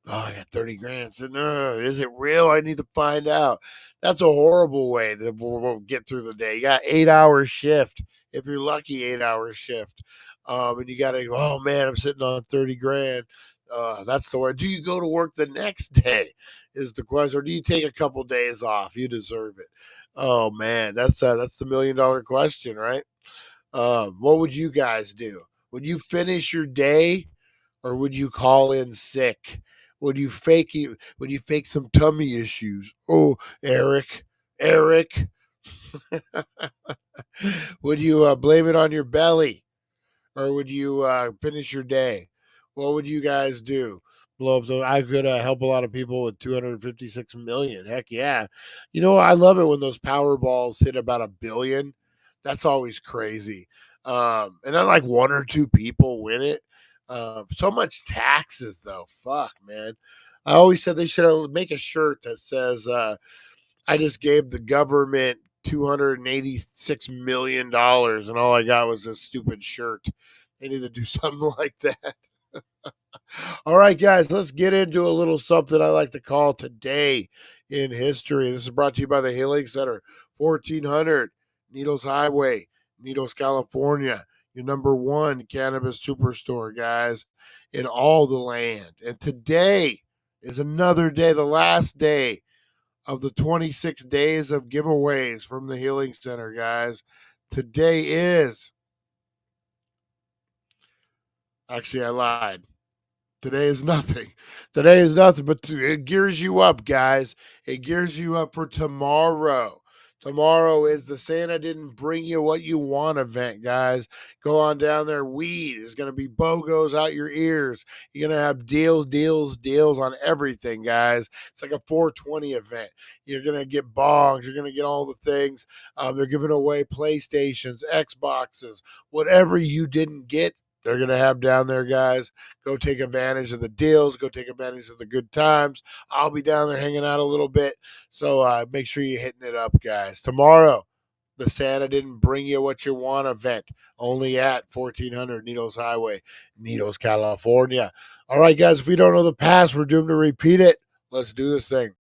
Oh, I got 30 grand. So, no, is it real? I need to find out. That's a horrible way to get through the day. You got 8-hour shift. If you're lucky, 8-hour shift. And you got to go, oh man, I'm sitting on 30 grand. That's the way. Do you go to work the next day is the question, or do you take a couple days off? You deserve it. Oh man, that's the $1,000,000 question, right? What would you guys do? Would you finish your day, or would you call in sick? Would you fake some tummy issues? Oh, Eric. Would you blame it on your belly, or would you finish your day? What would you guys do? Blow up I could help a lot of people with 256 million. Heck yeah. I love it when those Powerballs hit about $1 billion. That's always crazy. And then like 1 or 2 people win it. So much taxes though. Fuck, man. I always said they should make a shirt that says, I just gave the government $286 million and all I got was this stupid shirt. They need to do something like that. All right, guys, let's get into a little something I like to call Today in History. This is brought to you by the Healing Center, 1400 Needles Highway, Needles, California. Your number one cannabis superstore, guys, in all the land. And today is another day, the last day of the 26 days of giveaways from the Healing Center, guys. Today is, actually, I lied. Today is nothing. Today is nothing, but it gears you up, guys. It gears you up for tomorrow. Tomorrow is the Santa Didn't Bring You What You Want event, guys. Go on down there. Weed is going to be BOGOs out your ears. You're going to have deals on everything, guys. It's like a 420 event. You're going to get bongs. You're going to get all the things. They're giving away PlayStations, Xboxes, whatever you didn't get. They're going to have down there, guys. Go take advantage of the deals. Go take advantage of the good times. I'll be down there hanging out a little bit. So make sure you're hitting it up, guys. Tomorrow, the Santa Didn't Bring You What You Want event, only at 1400 Needles Highway, Needles, California. All right, guys, if we don't know the past, we're doomed to repeat it. Let's do this thing.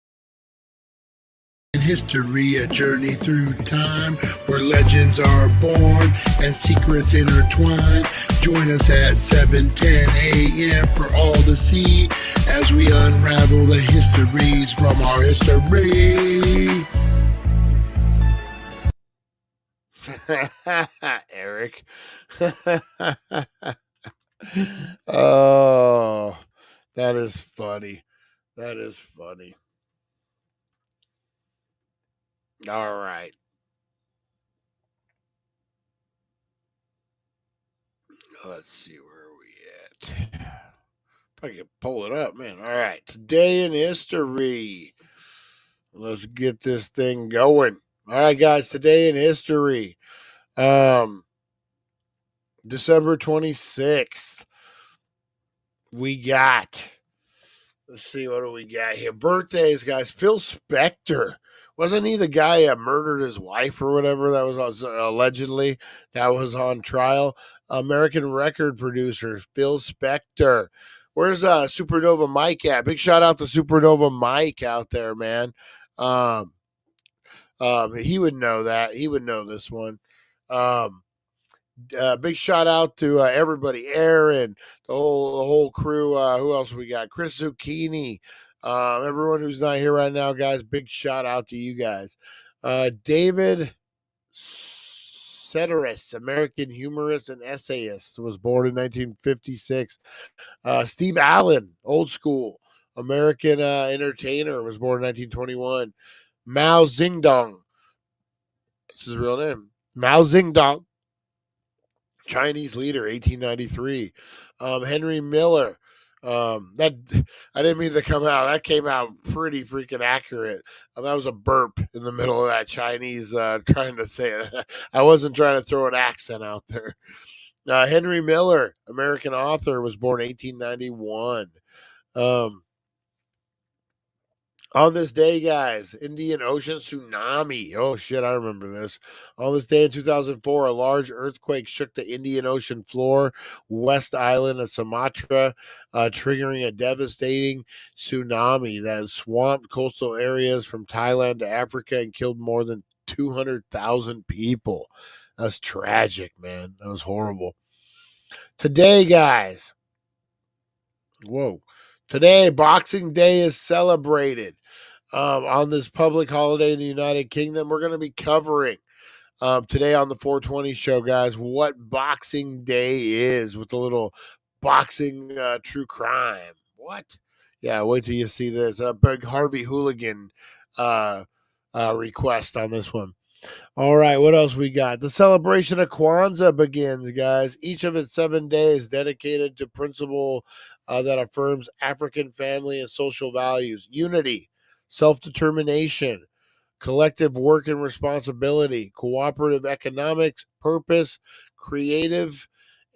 In history, a journey through time where legends are born and secrets intertwine. Join us at 7:10 a.m. for all to see as we unravel the histories from our history. Eric. Oh, that is funny. That is funny. All right. Let's see where are we at. If I can pull it up, man. All right. Today in history. Let's get this thing going. All right, guys. Today in history. December 26th. We got. Let's see, what do we got here? Birthdays, guys. Phil Spector. Wasn't he the guy that murdered his wife or whatever? That was allegedly. That was on trial. American record producer, Phil Spector. Where's Supernova Mike at? Big shout out to Supernova Mike out there, man. He would know that. He would know this one. Big shout out to everybody, Aaron, the whole crew. Who else we got? Chris Zucchini. Everyone who's not here right now, guys. Big shout out to you guys. David Sedaris, American humorist and essayist, was born in 1956. Steve Allen, old school American entertainer, was born in 1921. Mao Zedong. That's his real name. Mao Zedong. Chinese leader, 1893. Henry Miller. That I didn't mean to come out. That came out pretty freaking accurate. That was a burp in the middle of that Chinese trying to say it. I wasn't trying to throw an accent out there. Henry Miller, American author, was born 1891. On this day, guys, Indian Ocean tsunami. Oh, shit, I remember this. On this day in 2004, a large earthquake shook the Indian Ocean floor, West Island of Sumatra, triggering a devastating tsunami that swamped coastal areas from Thailand to Africa and killed more than 200,000 people. That's tragic, man. That was horrible. Today, guys. Whoa. Today, Boxing Day is celebrated. On this public holiday in the United Kingdom, we're going to be covering today on the 420 show, guys, what Boxing Day is with a little boxing true crime. What? Yeah, wait till you see this. A big Harvey Hooligan request on this one. All right, what else we got? The celebration of Kwanzaa begins, guys. Each of its 7 days dedicated to principle that affirms African family and social values, unity, self-determination, collective work and responsibility, cooperative economics, purpose, creative,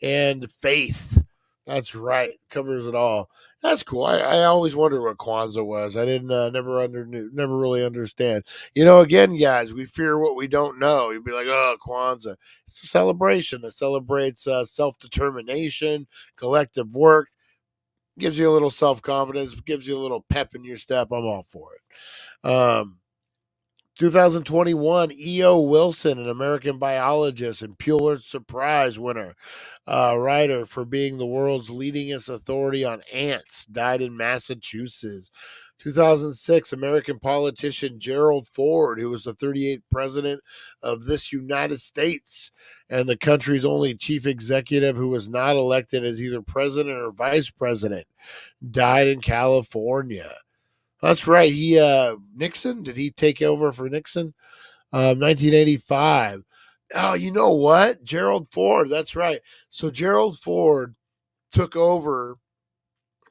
and faith. That's right. Covers it all. That's cool. I always wondered what Kwanzaa was. I didn't never really understand. Again, guys, we fear what we don't know. You'd be like, oh, Kwanzaa. It's a celebration that celebrates self-determination, collective work, gives you a little self-confidence, gives you a little pep in your step. I'm all for it. 2021, E.O. Wilson, an American biologist and Pulitzer Prize winner, writer for being the world's leadingest authority on ants, died in Massachusetts. 2006, American politician Gerald Ford, who was the 38th president of this United States and the country's only chief executive who was not elected as either president or vice president, died in California. That's right. Nixon, did he take over for Nixon? 1985. Oh, you know what? Gerald Ford. That's right. So Gerald Ford took over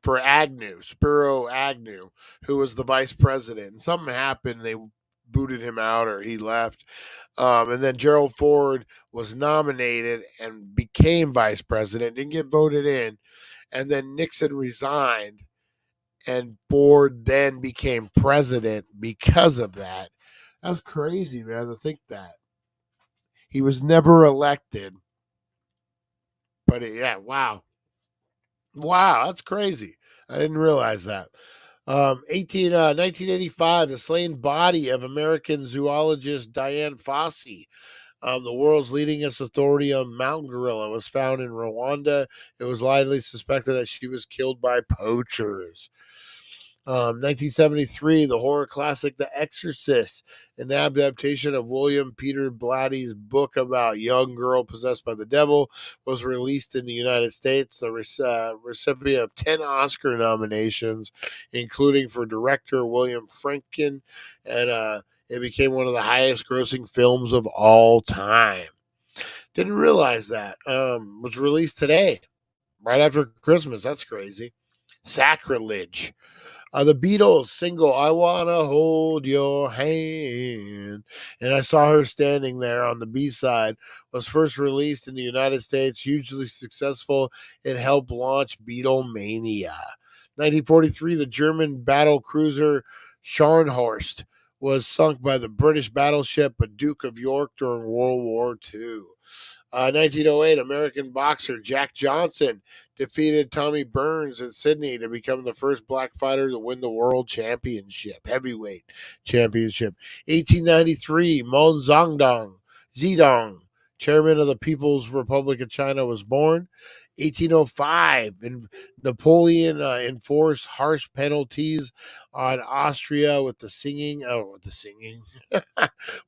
for Agnew, Spiro Agnew, who was the vice president. And something happened. They booted him out or he left. And then Gerald Ford was nominated and became vice president, didn't get voted in. And then Nixon resigned, and Ford then became president because of that. That was crazy, man, to think that. He was never elected. But yeah, wow. Wow, that's crazy. I didn't realize that. 1985, the slain body of American zoologist Diane Fossey, the world's leadingest authority on mountain gorilla, was found in Rwanda. It was widely suspected that she was killed by poachers. 1973, the horror classic The Exorcist, an adaptation of William Peter Blatty's book about a young girl possessed by the devil, was released in the United States. The recipient of 10 Oscar nominations, including for director William Friedkin, and it became one of the highest grossing films of all time. Didn't realize that. Was released today, right after Christmas. That's crazy. Sacrilege. The Beatles single "I Wanna Hold Your Hand," and I saw her standing there on the B-side, was first released in the United States, hugely successful. It helped launch Beatlemania. 1943, the German battle cruiser Scharnhorst was sunk by the British battleship Duke of York during World War II. 1908, American boxer Jack Johnson defeated Tommy Burns in Sydney to become the first black fighter to win the world championship, heavyweight championship. 1893, Mao Zedong, chairman of the People's Republic of China, was born. 1805, Napoleon enforced harsh penalties on Austria with the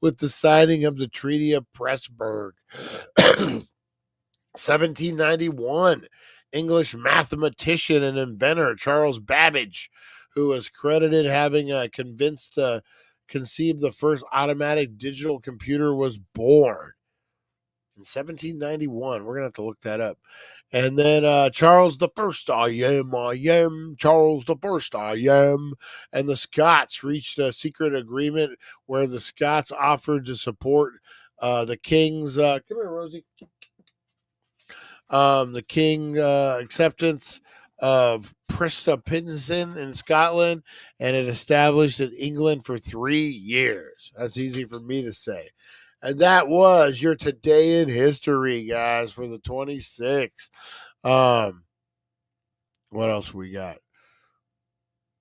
with the signing of the Treaty of Pressburg. 1791, English mathematician and inventor Charles Babbage, who was credited having conceived the first automatic digital computer, was born in 1791. We're gonna have to look that up. And then Charles the First, I am Charles the First, I am. And the Scots reached a secret agreement where the Scots offered to support the king's. Come here, Rosie. The king acceptance of Prestapinson in Scotland, and it established in England for 3 years. That's easy for me to say. And that was your Today in History, guys, for the 26th. What else we got?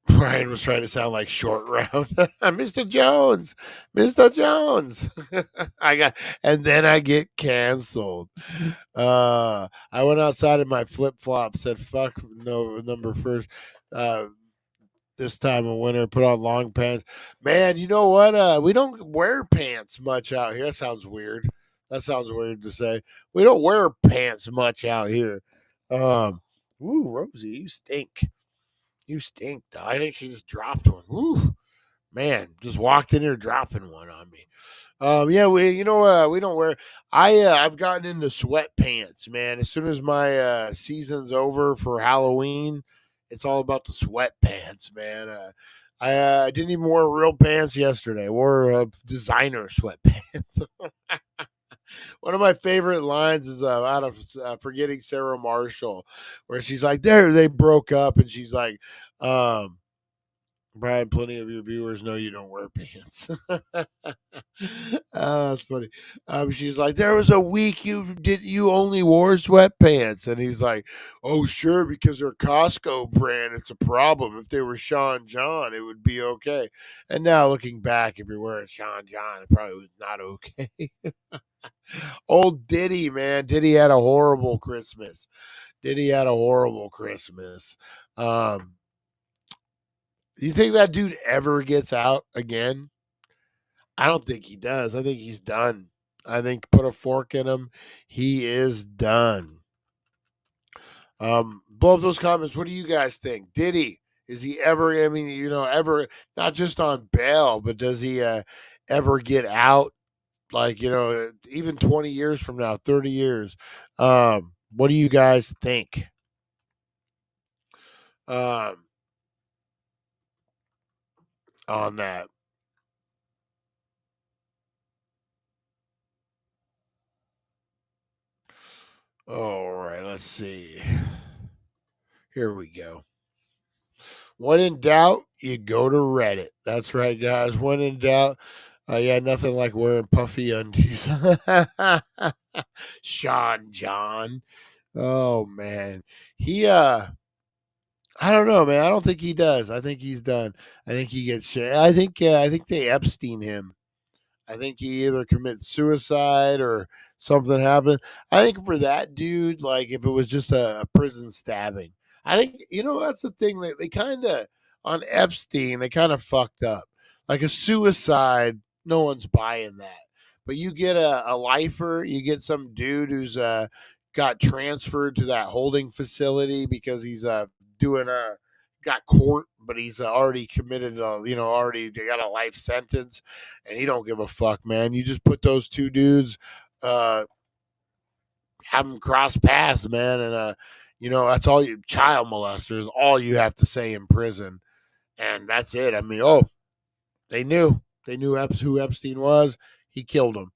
Brian was trying to sound like Short Round. Mr. Jones. And then I get canceled. I went outside in my flip flops, said fuck no number first. This time of winter, put on long pants. Man, you know what? We don't wear pants much out here. That sounds weird. To say. We don't wear pants much out here. Ooh, Rosie, you stink. You stink, dog. I think she just dropped one. Ooh, man, just walked in here dropping one on me. Yeah, we don't wear. I've gotten into sweatpants, man. As soon as my season's over for Halloween, it's all about the sweatpants, man. I didn't even wear real pants yesterday. I wore designer sweatpants. One of my favorite lines is out of Forgetting Sarah Marshall, where she's like, "There, they broke up," and she's like, "Brian, plenty of your viewers know you don't wear pants." That's funny. She's like, "There was a week you only wore sweatpants," and he's like, "Oh, sure, because they're Costco brand. It's a problem. If they were Sean John, it would be okay." And now looking back, if you're wearing Sean John, it probably was not okay. Old Diddy, man. Diddy had a horrible Christmas. Do you think that dude ever gets out again? I don't think he does. I think he's done. I think put a fork in him. He is done. Blow up those comments. What do you guys think? Diddy, is he ever, ever, not just on bail, but does he ever get out Like, even 20 years from now, 30 years. What do you guys think? Um, on that. All right, let's see. Here we go. When in doubt, you go to Reddit. That's right, guys. When in doubt, yeah, nothing like wearing puffy undies. Sean John. Oh man. I don't know, man. I don't think he does. I think he's done. I think he gets shit. I think they Epstein him. I think he either commits suicide or something happened. I think for that dude, like if it was just a prison stabbing, I think that's the thing that they kind of on Epstein they kind of fucked up. Like a suicide, no one's buying that. But you get a lifer, you get some dude who's got transferred to that holding facility because he's doing a got court, but he's already committed, already they got a life sentence, and he don't give a fuck, man. You just put those two dudes, uh, have them cross paths, man, and that's all you child molesters. All you have to say in prison, and that's it. I mean, they knew who Epstein was. He killed him,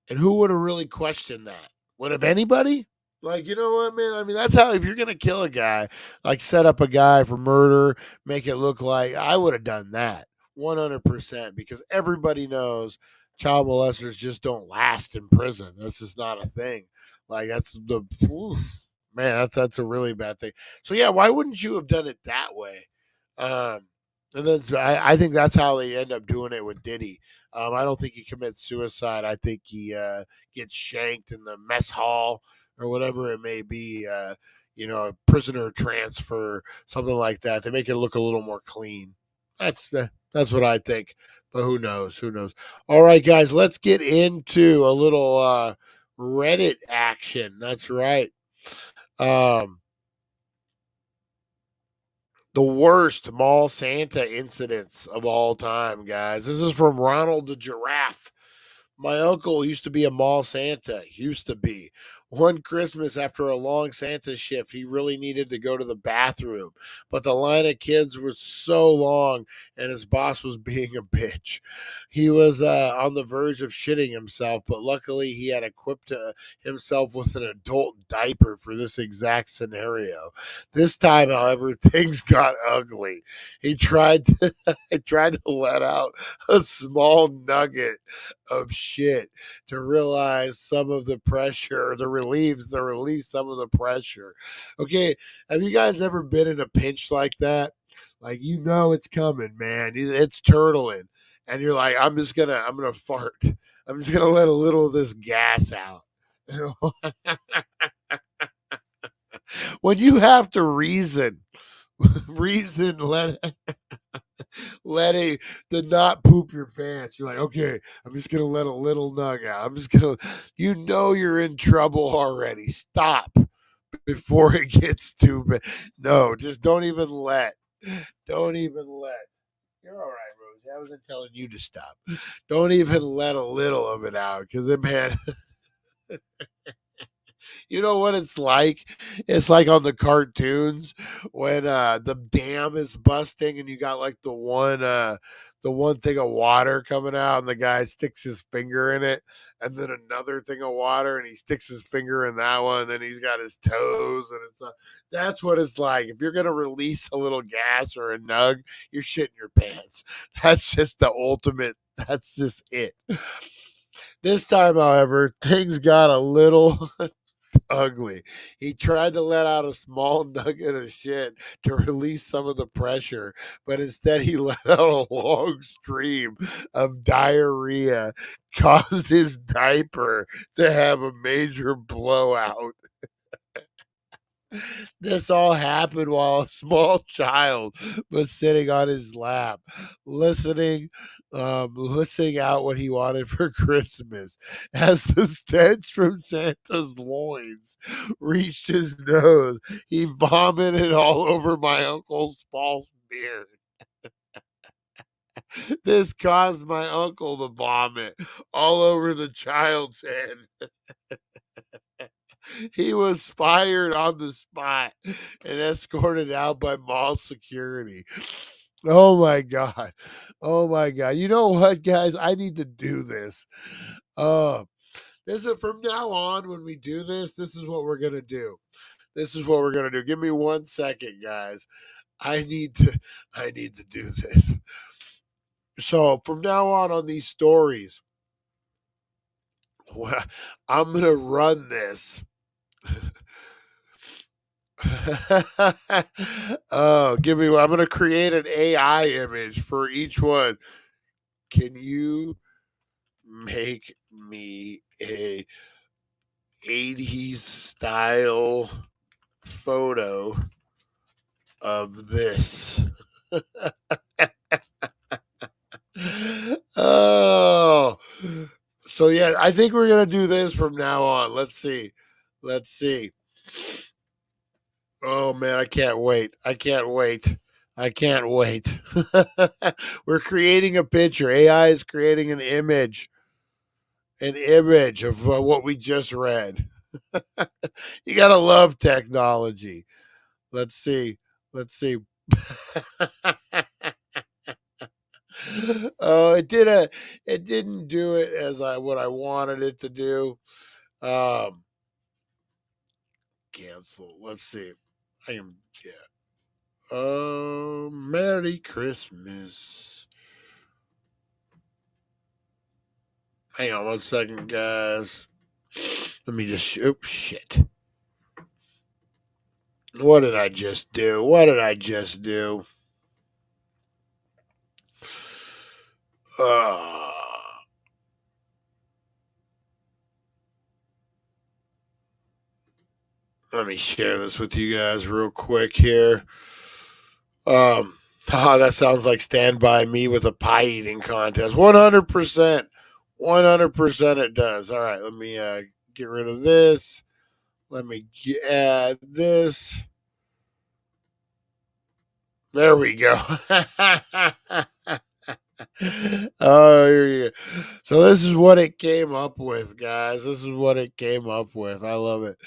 and who would have really questioned that? Would have anybody? Like, you know what, man? I mean, that's how, if you're going to kill a guy, like set up a guy for murder, make it look like I would have done that 100% because everybody knows child molesters just don't last in prison. That's just not a thing. Like, man, that's a really bad thing. So, yeah, why wouldn't you have done it that way? And then I think that's how they end up doing it with Diddy. I don't think he commits suicide. I think he gets shanked in the mess hall or whatever it may be, a prisoner transfer, something like that. They make it look a little more clean. That's what I think. But who knows? Who knows? All right, guys, let's get into a little Reddit action. That's right. The worst mall Santa incidents of all time, guys. This is from Ronald the Giraffe. My uncle used to be a mall Santa. Used to be. One Christmas, after a long Santa shift, he really needed to go to the bathroom. But the line of kids was so long, and his boss was being a bitch. He was on the verge of shitting himself, but luckily he had equipped himself with an adult diaper for this exact scenario. This time, however, things got ugly. He tried to, he tried to let out a small nugget of shit to realize some of the pressure, release some of the pressure. Okay, have you guys ever been in a pinch like that? Like it's coming, man. It's turtling, and you're like, I'm gonna fart. I'm just gonna let a little of this gas out. When you have to reason, let to not poop your pants. You're like, okay, I'm just gonna let a little nug out. I'm just gonna, you're in trouble already. Stop before it gets too bad. No, just don't even let. Don't even let. You're all right, Rosie. I wasn't telling you to stop. Don't even let a little of it out, because man. You know what it's like? It's like on the cartoons when the dam is busting and you got like the one thing of water coming out and the guy sticks his finger in it, and then another thing of water and he sticks his finger in that one, and then he's got his toes, and that's what it's like. If you're gonna release a little gas or a nug, you're shitting your pants. That's just the ultimate. That's just it. This time, however, things got a little ugly. He tried to let out a small nugget of shit to release some of the pressure, but instead he let out a long stream of diarrhea, caused his diaper to have a major blowout. This all happened while a small child was sitting on his lap, listening out what he wanted for Christmas. As the stench from Santa's loins reached his nose, he vomited all over my uncle's false beard. This caused my uncle to vomit all over the child's head. He was fired on the spot and escorted out by mall security. Oh my God. Oh my God. You know what, guys? I need to do this. This is from now on when we do this, this is what we're gonna do. This is what we're gonna do. Give me 1 second, guys. I need to do this. So from now on these stories, I'm gonna run this. Oh, give me. I'm gonna create an AI image for each one. Can you make me a 80s style photo of this? Oh, so yeah, I think we're gonna do this from now on. Let's see. Let's see. Oh man, I can't wait. I can't wait. I can't wait. We're creating a picture. AI is creating an image of what we just read. You gotta love technology. Let's see. Let's see. Oh, it didn't do it as what I wanted it to do. Um, cancel. Let's see. I am yeah. Merry Christmas. Hang on 1 second, guys. Let me just. Oops, shit. What did I just do? What did I just do? Uh, Let me share this with you guys real quick here. That sounds like Stand By Me with a pie eating contest. 100%. 100% it does. All right, let me get rid of this. Let me add this. There we go. Oh, here you go. So this is what it came up with, guys. This is what it came up with. I love it.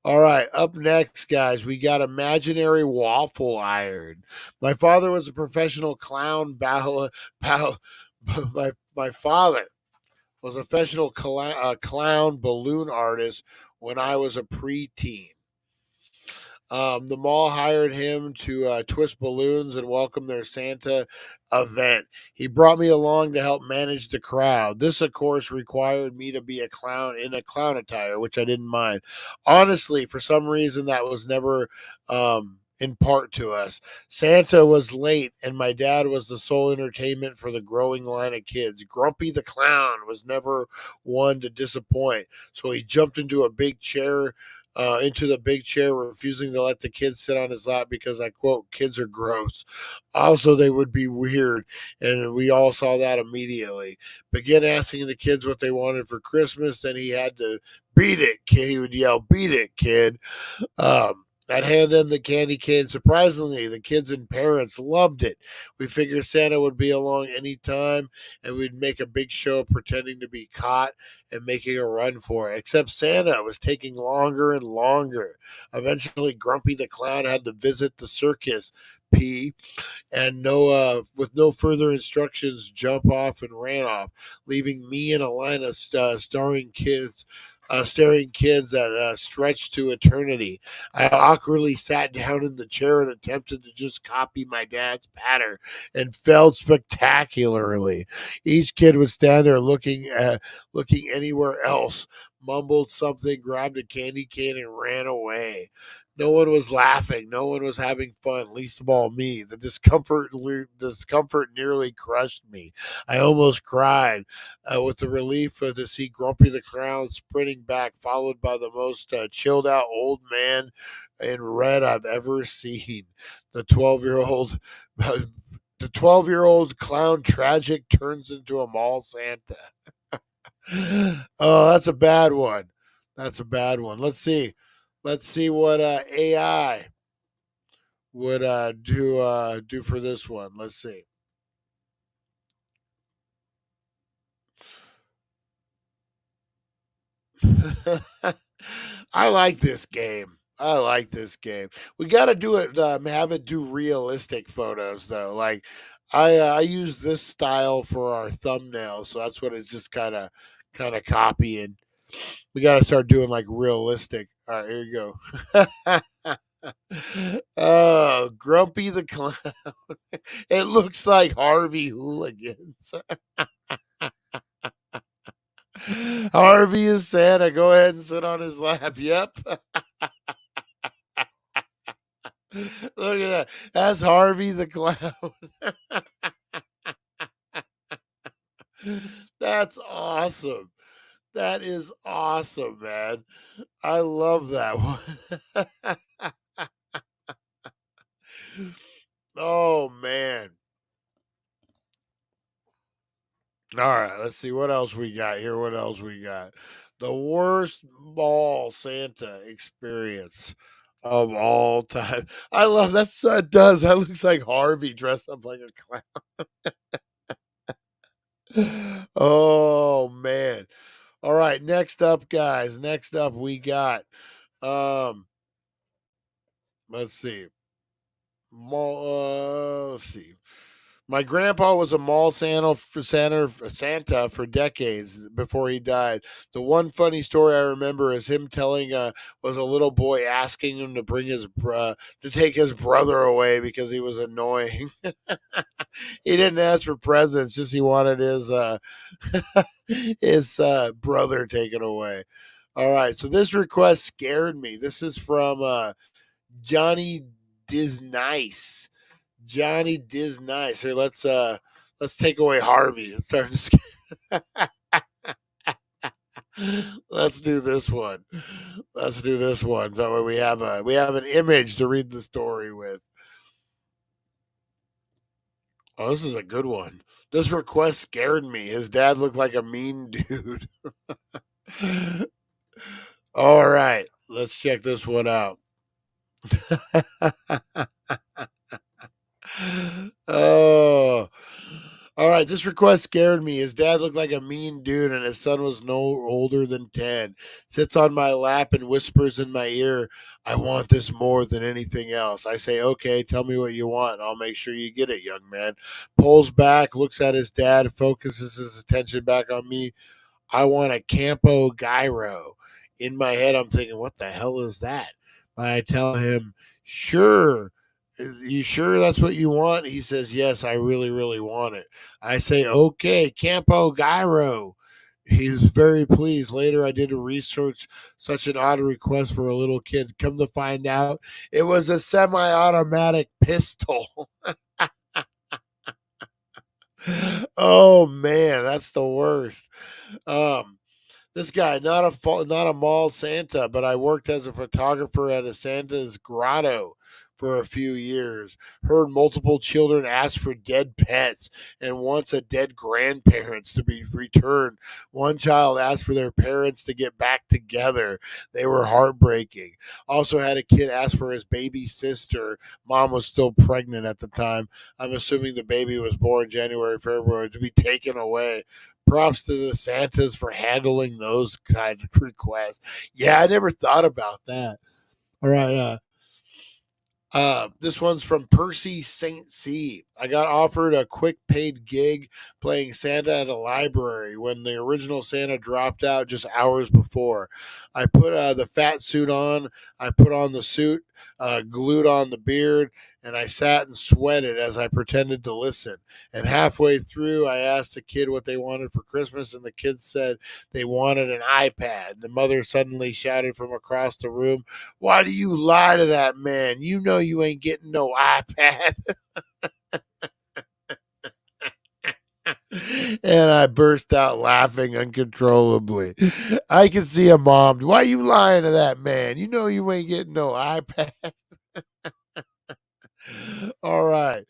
All right, up next, guys, we got imaginary waffle iron. My father was a professional clown my father was a professional clown balloon artist when I was a preteen. The mall hired him to twist balloons and welcome their Santa event. He brought me along to help manage the crowd. This, of course, required me to be a clown in a clown attire, which I didn't mind. Honestly, for some reason, that was never in part to us. Santa was late, and my dad was the sole entertainment for the growing line of kids. Grumpy the clown was never one to disappoint, so he jumped into the big chair, refusing to let the kids sit on his lap because I quote, kids are gross. Also, they would be weird, and we all saw that immediately. Began asking the kids what they wanted for Christmas, then he had to beat it, kid. He would yell, beat it, kid. I'd hand them the candy cane. Surprisingly, the kids and parents loved it. We figured Santa would be along any time, and we'd make a big show of pretending to be caught and making a run for it. Except Santa was taking longer and longer. Eventually, Grumpy the Clown had to visit the circus. And with no further instructions, jump off and ran off, leaving me in a line of staring kids that stretched to eternity. I awkwardly sat down in the chair and attempted to just copy my dad's pattern and failed spectacularly. Each kid would stand there looking anywhere else, mumbled something, grabbed a candy cane, and ran away. No one was laughing. No one was having fun, least of all me. The discomfort nearly crushed me. I almost cried with the relief to see Grumpy the Clown sprinting back, followed by the most chilled out old man in red I've ever seen. The 12-year-old. The 12-year-old clown tragic turns into a mall Santa. Oh, that's a bad one. That's a bad one. Let's see. Let's see what AI would do for this one. Let's see. I like this game. I like this game. We got to do it. Have it do realistic photos though. Like I use this style for our thumbnail, so that's what it's just kind of copying. We got to start doing like realistic. All right, here you go. Oh, Grumpy the Clown. It looks like Harvey Hooligans. Harvey is Santa. Go ahead and sit on his lap. Yep. Look at that. That's Harvey the Clown. That's awesome. That is awesome, man. I love that one. Oh, man. All right, let's see what else we got here. What else we got? The worst mall Santa experience of all time. I love that's it does. That looks like Harvey dressed up like a clown. Oh man. All right, next up, guys. Next up we got let's see. Let's see. My grandpa was a mall Santa for decades before he died. The one funny story I remember is him telling was a little boy asking him to bring to take his brother away because he was annoying. He didn't ask for presents, just he wanted his brother taken away. All right, so this request scared me. This is from Johnny Disnice. Johnny Disnice. Here, let's take away Harvey. It's starting to scare. Let's do this one. Let's do this one. That way we have an image to read the story with. Oh, this is a good one. This request scared me. His dad looked like a mean dude. All right, let's check this one out. Oh. All right, this request scared me. His dad looked like a mean dude, and his son was no older than 10. Sits on my lap and whispers in my ear, I want this more than anything else. I say, okay, tell me what you want, and I'll make sure you get it, young man. Pulls back, looks at his dad, focuses his attention back on me. I want a Campo Gyro. In my head, I'm thinking, what the hell is that? But I tell him, sure. You sure that's what you want? He says, yes, I really, really want it. I say, okay, Campo Gyro. He's very pleased. Later, I did a research, such an odd request for a little kid. Come to find out, it was a semi automatic pistol. Oh, man, that's the worst. This guy, not a mall Santa, but I worked as a photographer at a Santa's grotto for a few years. Heard multiple children ask for dead pets and wants a dead grandparents to be returned. One child asked for their parents to get back together. They were heartbreaking. Also had a kid ask for his baby sister. Mom was still pregnant at the time. I'm assuming the baby was born January, February, to be taken away. Props to the Santas for handling those kind of requests. Yeah, I never thought about that. All right, this one's from Percy St. C. I got offered a quick paid gig playing Santa at a library when the original Santa dropped out just hours before. I put the fat suit on, I put on the suit, glued on the beard, and I sat and sweated as I pretended to listen. And halfway through, I asked the kid what they wanted for Christmas, and the kid said they wanted an iPad. The mother suddenly shouted from across the room, why do you lie to that man? You know you ain't getting no iPad. And I burst out laughing uncontrollably. I could see a mom. Why you lying to that man? You know you ain't getting no iPad. All right.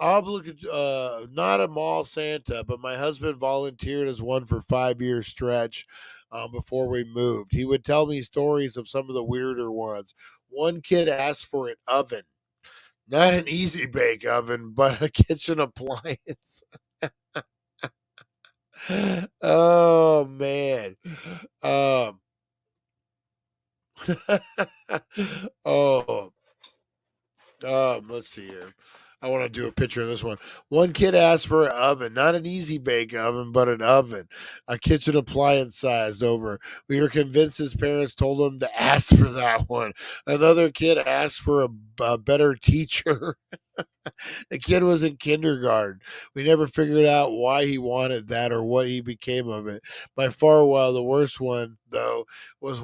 Not a mall Santa, but my husband volunteered as one for 5 year stretch before we moved. He would tell me stories of some of the weirder ones. One kid asked for an oven, not an easy bake oven, but a kitchen appliance. Oh man. see here. I want to do a picture of this one. One kid asked for an oven, not an easy bake oven, but an oven, a kitchen appliance sized over. We were convinced his parents told him to ask for that one. Another kid asked for a better teacher. The kid was in kindergarten. We never figured out why he wanted that or what he became of it. By far, while the worst one, though, was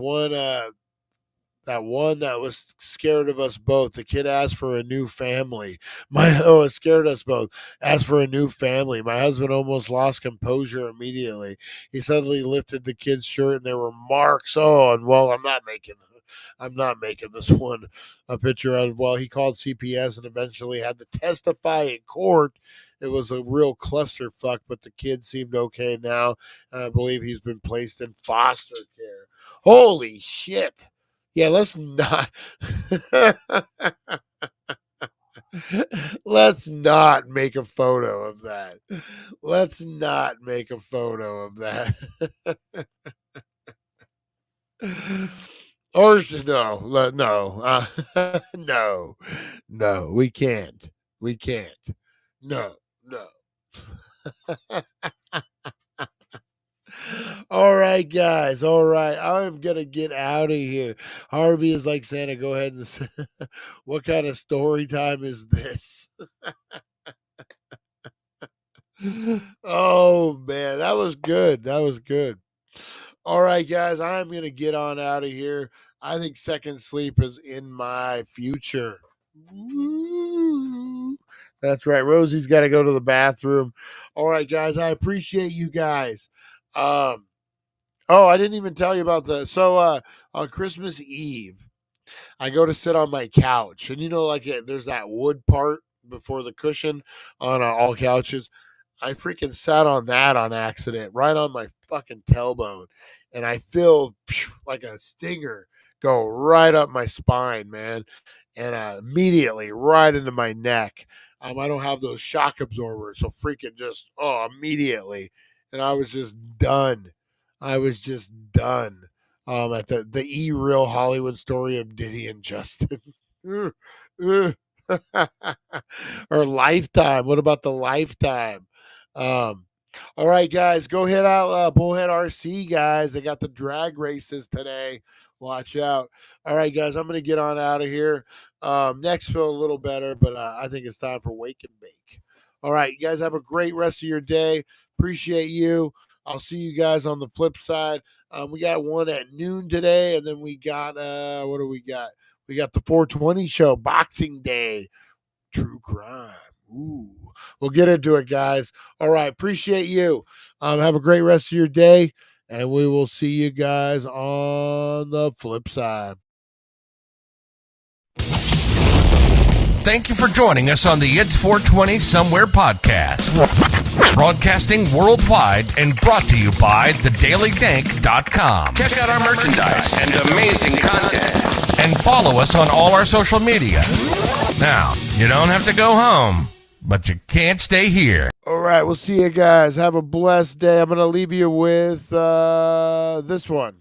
that one that was scared of us both. The kid asked for a new family. It scared us both. Asked for a new family. My husband almost lost composure immediately. He suddenly lifted the kid's shirt and there were marks. Oh, and well, I'm not making this one a picture of. Well, he called CPS and eventually had to testify in court. It was a real clusterfuck, but the kid seemed okay now. And I believe he's been placed in foster care. Holy shit. Yeah, let's not let's not make a photo of that. Let's not make a photo of that. Or no, we can't. We can't. No. All right, guys. All right. I'm going to get out of here. Harvey is like Santa. Go ahead and say, what kind of story time is this? Oh, man. That was good. That was good. All right, guys. I'm going to get on out of here. I think second sleep is in my future. Woo. That's right. Rosie's got to go to the bathroom. All right, guys. I appreciate you guys. Oh, I didn't even tell you about on Christmas Eve, I go to sit on my couch, and there's that wood part before the cushion on all couches. I freaking sat on that on accident, right on my fucking tailbone, and I feel like a stinger go right up my spine, man, and immediately right into my neck. I don't have those shock absorbers, so freaking just immediately, and I was just done. At the real Hollywood story of Diddy and Justin. Or Lifetime. What about the Lifetime? All right, guys, go hit out Bullhead RC, guys. They got the drag races today. Watch out. All right, guys, I'm going to get on out of here. Next feel a little better, but I think it's time for Wake and Bake. All right, you guys have a great rest of your day. Appreciate you. I'll see you guys on the flip side. We got one at noon today, and then we got what do we got? We got the 420 show, Boxing Day, True Crime. Ooh, we'll get into it, guys. All right, appreciate you. Have a great rest of your day, and we will see you guys on the flip side. Thank you for joining us on the It's 420 Somewhere podcast. Broadcasting worldwide and brought to you by thedailydank.com. Check out our merchandise and amazing content. And follow us on all our social media. Now, you don't have to go home, but you can't stay here. All right, we'll see you guys. Have a blessed day. I'm going to leave you with this one.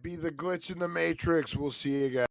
Be the glitch in the Matrix. We'll see you guys.